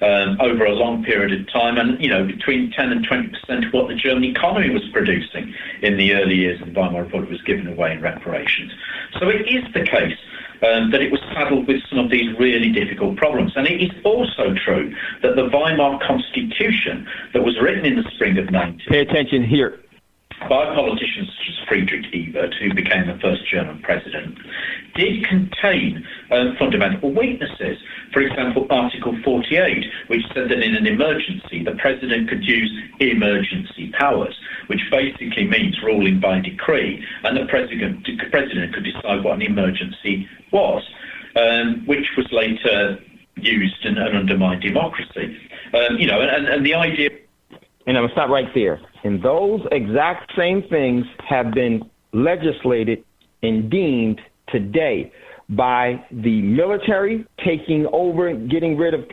over a long period of time, and between 10 and 20% of what the German economy was producing in the early years of the Weimar Republic was given away in reparations. So it is the case that it was saddled with some of these really difficult problems. And it is also true that the Weimar Constitution that was written in the spring of 19... Pay attention here. By politicians such as Friedrich Ebert, who became the first German president, did contain fundamental weaknesses. For example, Article 48, which said that in an emergency, the president could use emergency powers, which basically means ruling by decree, and the president could decide what an emergency was. which was later used and undermined democracy. And the idea... And I'm going to stop right there. And those exact same things have been legislated and deemed today by the military taking over, getting rid of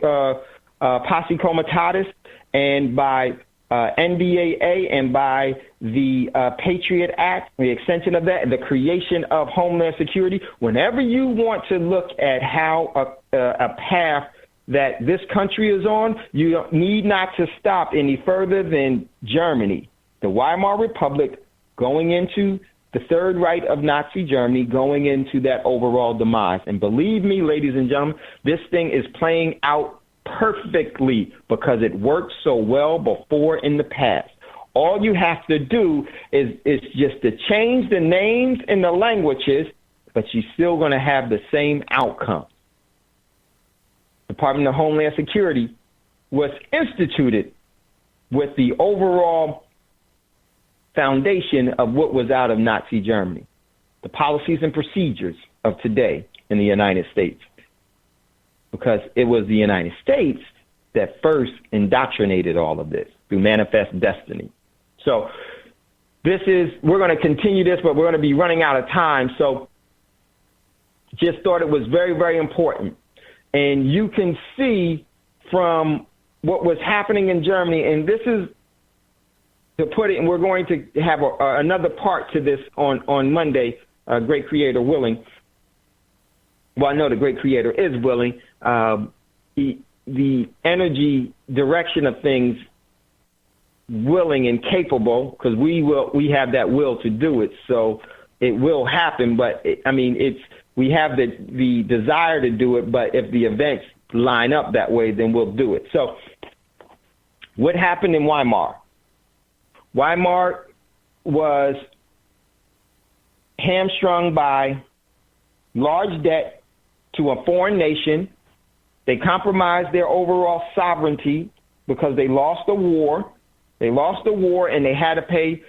posse comitatus, and by NDAA, and by the Patriot Act, the extension of that, and the creation of Homeland Security. Whenever you want to look at how a path that this country is on, you need not to stop any further than Germany, the Weimar Republic, going into the Third Reich of Nazi Germany, going into that overall demise. And believe me, ladies and gentlemen, this thing is playing out perfectly because it worked so well before in the past. All you have to do is just to change the names and the languages, but you're still going to have the same outcome. Department of Homeland Security was instituted with the overall foundation of what was out of Nazi Germany, the policies and procedures of today in the United States, because it was the United States that first indoctrinated all of this through manifest destiny. So we're going to continue this, but we're going to be running out of time. So just thought it was very, very important. And you can see from what was happening in Germany, and this is to put it, and we're going to have another part to this on Monday, Great Creator willing. Well, I know the Great Creator is willing. The energy direction of things willing and capable, because we have that will to do it, so it will happen. But we have the desire to do it, but if the events line up that way, then we'll do it. So what happened in Weimar? Weimar was hamstrung by large debt to a foreign nation. They compromised their overall sovereignty because they lost the war. They lost the war, and they had to pay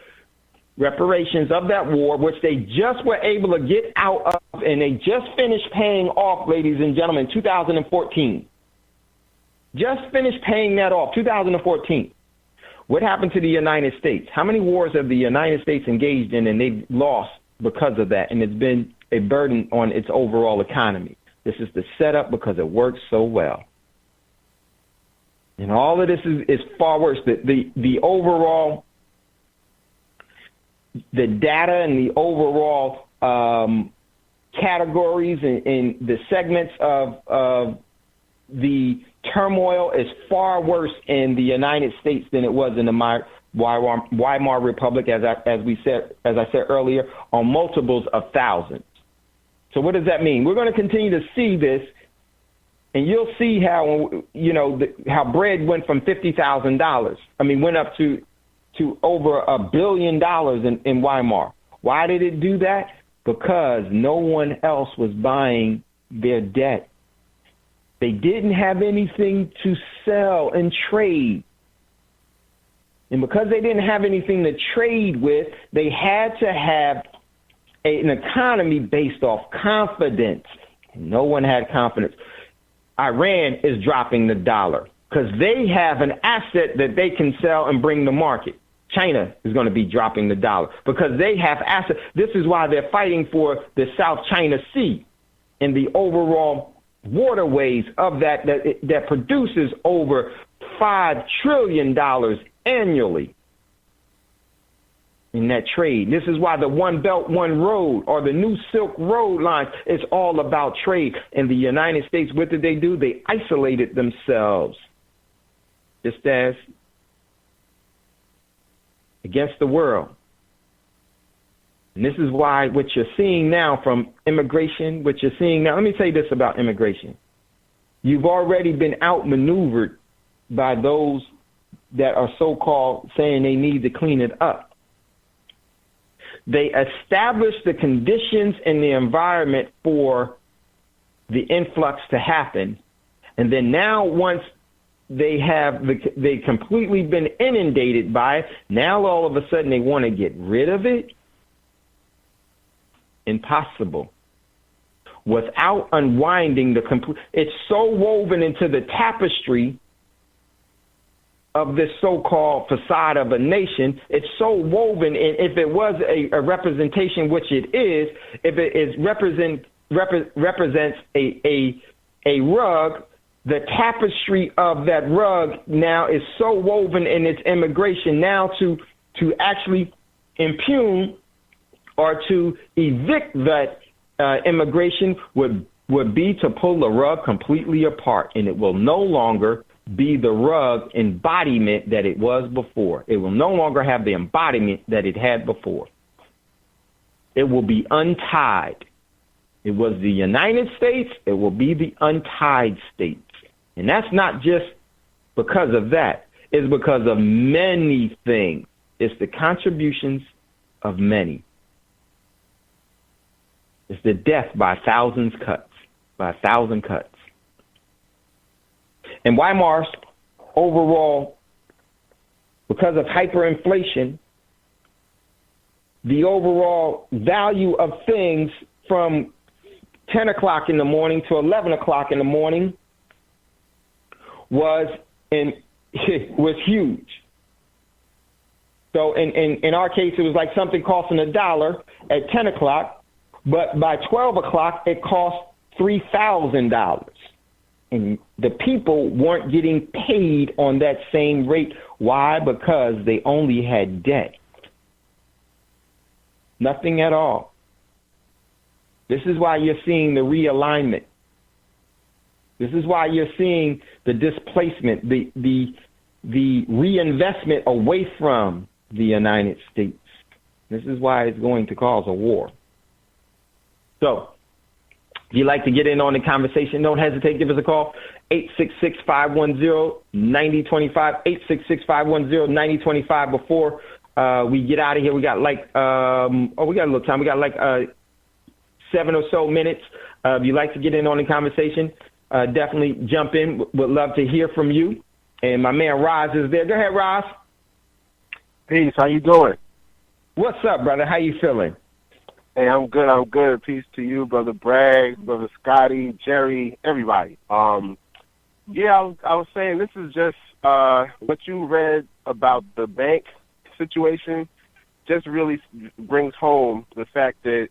reparations of that war, which they just were able to get out of, and they just finished paying off, ladies and gentlemen, 2014. Just finished paying that off, 2014. What happened to the United States? How many wars have the United States engaged in and they've lost because of that? And it's been a burden on its overall economy. This is the setup because it works so well. And all of this is far worse. The overall, the data and the overall categories and the segments of the turmoil is far worse in the United States than it was in the Weimar Republic, as I said earlier, on multiples of thousands. So what does that mean? We're going to continue to see this, and you'll see how how bread went from $50,000. Went up to over $1 billion in Weimar. Why did it do that? Because no one else was buying their debt. They didn't have anything to sell and trade. And because they didn't have anything to trade with, they had to have an economy based off confidence. No one had confidence. Iran is dropping the dollar because they have an asset that they can sell and bring to market. China is going to be dropping the dollar because they have assets. This is why they're fighting for the South China Sea and the overall waterways of that produces over $5 trillion annually in that trade. This is why the One Belt, One Road or the New Silk Road line is all about trade. In the United States, what did they do? They isolated themselves, just as against the world. And this is why what you're seeing now from immigration, what you're seeing now, let me say this about immigration. You've already been outmaneuvered by those that are so-called saying they need to clean it up. They established the conditions and the environment for the influx to happen. And then now once they completely been inundated by it, now all of a sudden they want to get rid of it. Impossible. without unwinding the complete. It's so woven into the tapestry of this so-called facade of a nation. It's so woven, and if it was a representation, which it is, if it is represents a rug, the tapestry of that rug now is so woven in its immigration now to actually impugn or to evict that immigration would be to pull the rug completely apart, and it will no longer be the rug embodiment that it was before. It will no longer have the embodiment that it had before. It will be untied. It was the United States. It will be the untied states. And that's not just because of that. It's because of many things. It's the contributions of many. It's the death by a thousand cuts. And Weimar's overall, because of hyperinflation, the overall value of things from 10 o'clock in the morning to 11 o'clock in the morning was huge. So in our case, it was like something costing $1 at 10 o'clock, but by 12 o'clock, it cost $3,000. And the people weren't getting paid on that same rate. Why? Because they only had debt. Nothing at all. This is why you're seeing the realignment. This is why you're seeing the displacement, the reinvestment away from the United States. This is why it's going to cause a war. So, if you'd like to get in on the conversation, don't hesitate. Give us a call, 866-510-9025, 866-510-9025. Before we get out of here, we got we got a little time. We got 7 or so minutes. If you'd like to get in on the conversation, definitely jump in. Would love to hear from you. And my man Roz is there. Go ahead, Roz. Peace. How you doing? What's up, brother? How you feeling? Hey, I'm good. Peace to you, Brother Bragg, Brother Scotty, Jerry, everybody. I was saying this is just what you read about the bank situation just really brings home the fact that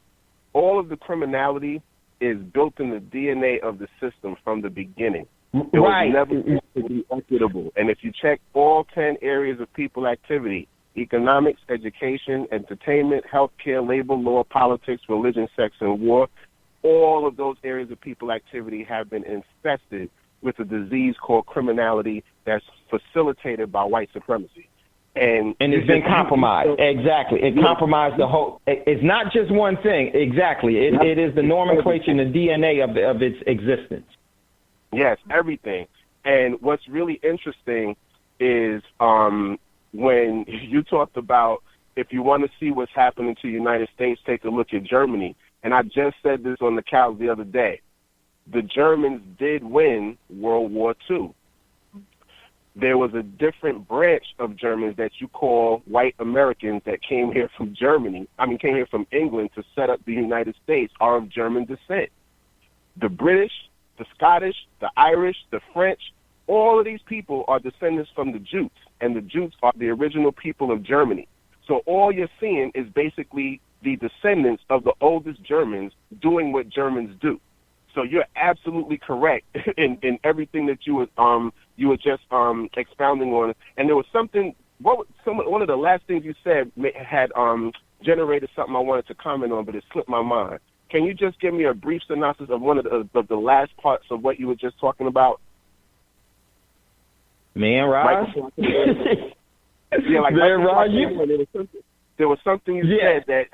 all of the criminality is built in the DNA of the system from the beginning. It was never to be equitable. And if you check all 10 areas of people activity, economics, education, entertainment, healthcare, labor, law, politics, religion, sex, and war, all of those areas of people activity have been infested with a disease called criminality that's facilitated by white supremacy. And it's been compromised. Exactly. It compromised the whole. It's not just one thing. Exactly. It is the nomenclature and the DNA of its existence. Yes, everything. And what's really interesting is when you talked about if you want to see what's happening to the United States, take a look at Germany. And I just said this on the couch the other day. The Germans did win World War II. There was a different branch of Germans that you call white Americans that came here from England to set up the United States are of German descent. The British, the Scottish, the Irish, the French, all of these people are descendants from the Jutes, and the Jutes are the original people of Germany. So all you're seeing is basically the descendants of the oldest Germans doing what Germans do. So you're absolutely correct in everything that you were just expounding on. And there was something. One of the last things you said had generated something I wanted to comment on, but it slipped my mind. Can you just give me a brief synopsis of one of the last parts of what you were just talking about? Man, Roz? Yeah, like man, Roz, there was something you said that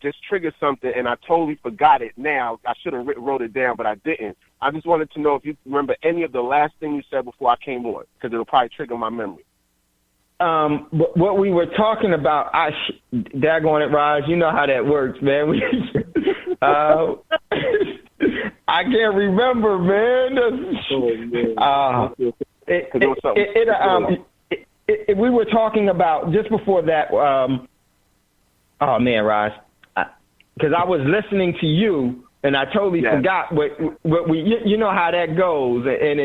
just triggered something, and I totally forgot it now. I should have wrote it down, but I didn't. I just wanted to know if you remember any of the last thing you said before I came on, because it'll probably trigger my memory. What we were talking about, daggone it, Raj, you know how that works, man. I can't remember, man. We were talking about just before that. Oh man, Raj, because I was listening to you and I totally forgot what we, you know how that goes. And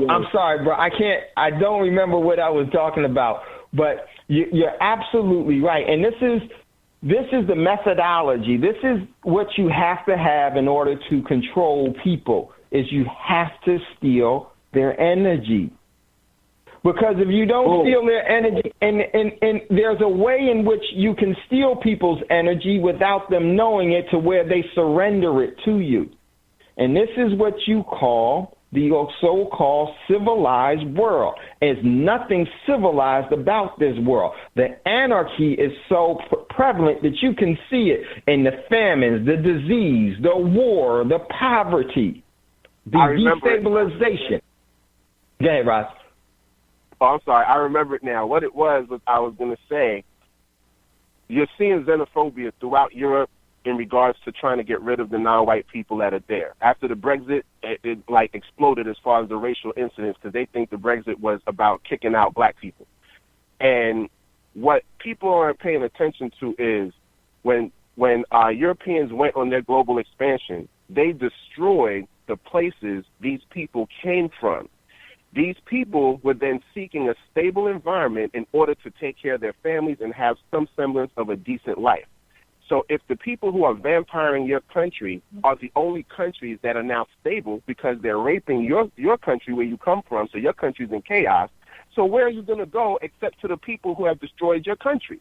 I'm sorry, bro. I don't remember what I was talking about, but you're absolutely right. And this is the methodology. This is what you have to have in order to control people, is you have to steal their energy. Because if you don't steal their energy, and there's a way in which you can steal people's energy without them knowing it, to where they surrender it to you. And this is what you call the so-called civilized world. There's nothing civilized about this world. The anarchy is so prevalent that you can see it in the famines, the disease, the war, the poverty, the destabilization. Go ahead, Ross. Oh, I'm sorry. I remember it now. What it was I was going to say, you're seeing xenophobia throughout Europe in regards to trying to get rid of the non-white people that are there. After the Brexit, it like exploded as far as the racial incidents, because they think the Brexit was about kicking out black people. And what people aren't paying attention to is when Europeans went on their global expansion, they destroyed the places these people came from. These people were then seeking a stable environment in order to take care of their families and have some semblance of a decent life. So if the people who are vampiring your country are the only countries that are now stable because they're raping your country where you come from, so your country's in chaos, so where are you going to go except to the people who have destroyed your country?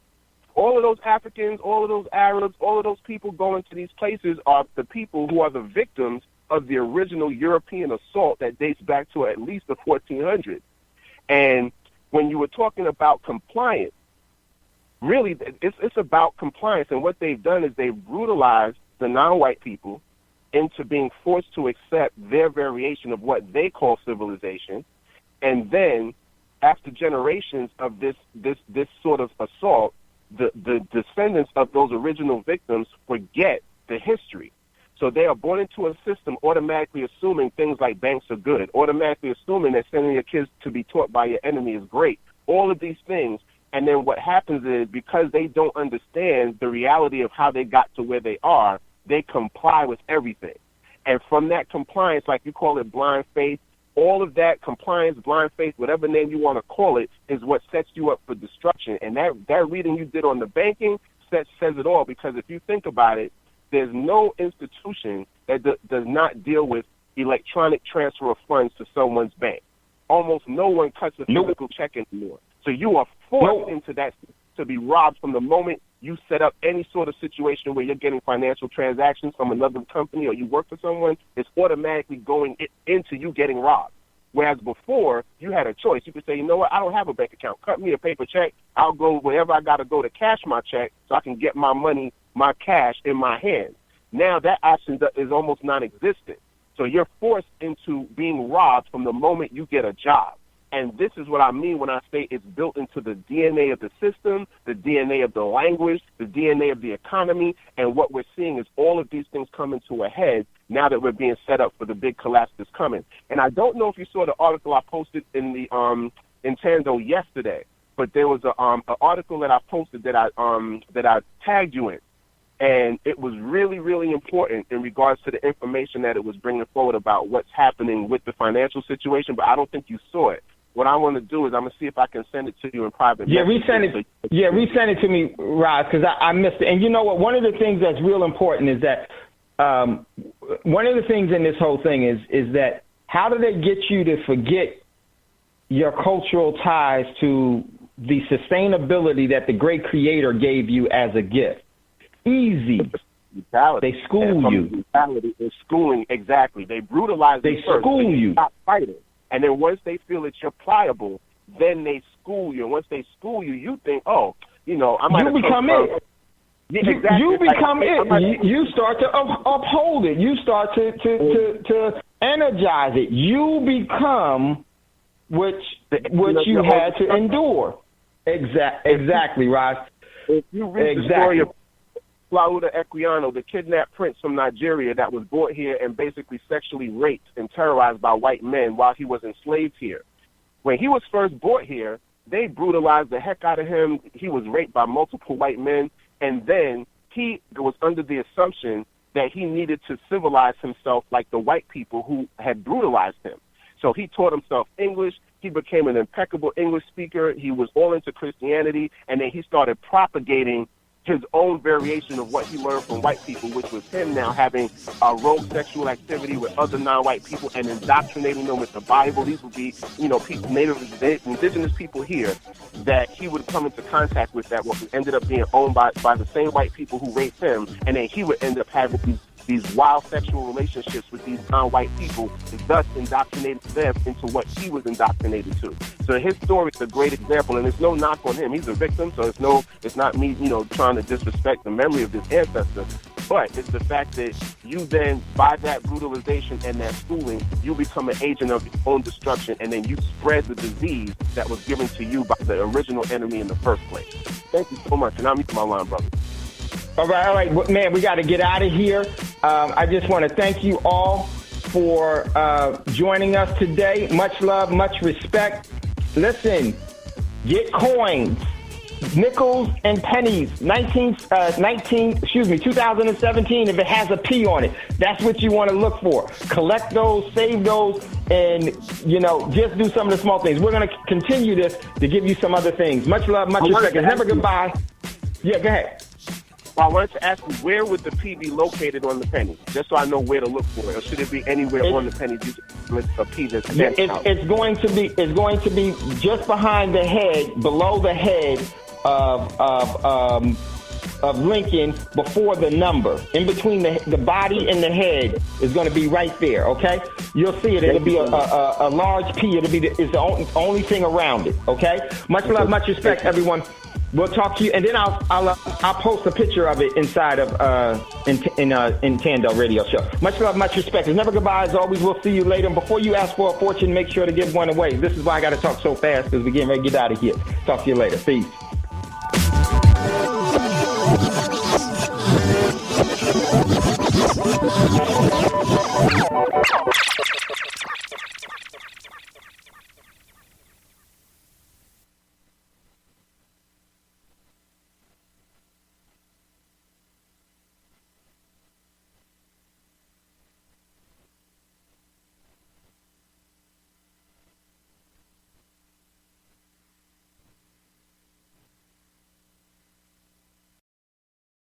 All of those Africans, all of those Arabs, all of those people going to these places are the people who are the victims of the original European assault that dates back to at least the 1400s. And when you were talking about compliance, really, it's about compliance. And what they've done is they've brutalized the non-white people into being forced to accept their variation of what they call civilization. And then, after generations of this sort of assault, the descendants of those original victims forget the history. So they are born into a system automatically assuming things like banks are good, automatically assuming that sending your kids to be taught by your enemy is great, all of these things. And then what happens is, because they don't understand the reality of how they got to where they are, they comply with everything. And from that compliance, like you call it blind faith, all of that compliance, blind faith, whatever name you want to call it, is what sets you up for destruction. And that reading you did on the banking says it all, because if you think about it, there's no institution that does not deal with electronic transfer of funds to someone's bank. Almost no one cuts a physical check anymore. So you are forced into that to be robbed from the moment you set up any sort of situation where you're getting financial transactions from another company or you work for someone. It's automatically going into you getting robbed. Whereas before, you had a choice. You could say, you know what, I don't have a bank account. Cut me a paper check. I'll go wherever I got to go to cash my check so I can get my money, my cash in my hands. Now that option is almost non-existent. So you're forced into being robbed from the moment you get a job. And this is what I mean when I say it's built into the DNA of the system, the DNA of the language, the DNA of the economy. And what we're seeing is all of these things coming to a head now that we're being set up for the big collapse that's coming. And I don't know if you saw the article I posted in the in Tando yesterday, but there was an article that I posted that I tagged you in. And it was really, really important in regards to the information that it was bringing forward about what's happening with the financial situation, but I don't think you saw it. What I want to do is I'm going to see if I can send it to you in private. Resend it to me, Roz, because I missed it. And you know what? One of the things that's real important is that one of the things in this whole thing is that how do they get you to forget your cultural ties to the sustainability that the great creator gave you as a gift? Easy. They school you. Is schooling, exactly. They brutalize you. They school you. Stop fighting. And then once they feel that you're pliable, then they school you. And once they school you, you think, oh, you know, I might become it. Exactly. You become it. You start to uphold it. You start to energize it. You become what you had to endure. Exactly, Ross. If you read the story of Flauda Equiano, the kidnapped prince from Nigeria that was brought here and basically sexually raped and terrorized by white men while he was enslaved here. When he was first brought here, they brutalized the heck out of him. He was raped by multiple white men, and then he was under the assumption that he needed to civilize himself like the white people who had brutalized him. So he taught himself English. He became an impeccable English speaker. He was all into Christianity, and then he started propagating his own variation of what he learned from white people, which was him now having rogue sexual activity with other non-white people and indoctrinating them with the Bible. These would be, people, indigenous people here that he would come into contact with that ended up being owned by the same white people who raped him, and then he would end up having these wild sexual relationships with these non-white people, and thus indoctrinated them into what he was indoctrinated to. So his story is a great example, and there's no knock on him. He's a victim, so it's not me, trying to disrespect the memory of this ancestor. But it's the fact that you then, by that brutalization and that schooling, you become an agent of your own destruction, and then you spread the disease that was given to you by the original enemy in the first place. Thank you so much, and I'm my line, brother. All right, man, we got to get out of here. I just want to thank you all for joining us today. Much love, much respect. Listen, get coins, nickels and pennies. 2017. If it has a P on it, that's what you want to look for. Collect those, save those, and just do some of the small things. We're going to continue this to give you some other things. Much love, much respect. It's never goodbye. Yeah, go ahead. I wanted to ask you, where would the P be located on the penny? Just so I know where to look for it. Or should it be anywhere on the penny with a P that's it's going to be just behind the head, below the head of Lincoln, before the number. In between the body and the head is going to be right there, okay? You'll see it. It'll be a large P. It's the only thing around it, okay? Much love, much respect, everyone. We'll talk to you, and then I'll post a picture of it inside of in Tandell Radio Show. Much love, much respect. It's never goodbye. As always, we'll see you later. And before you ask for a fortune, make sure to give one away. This is why I got to talk so fast, because we're getting ready to get out of here. Talk to you later. Peace.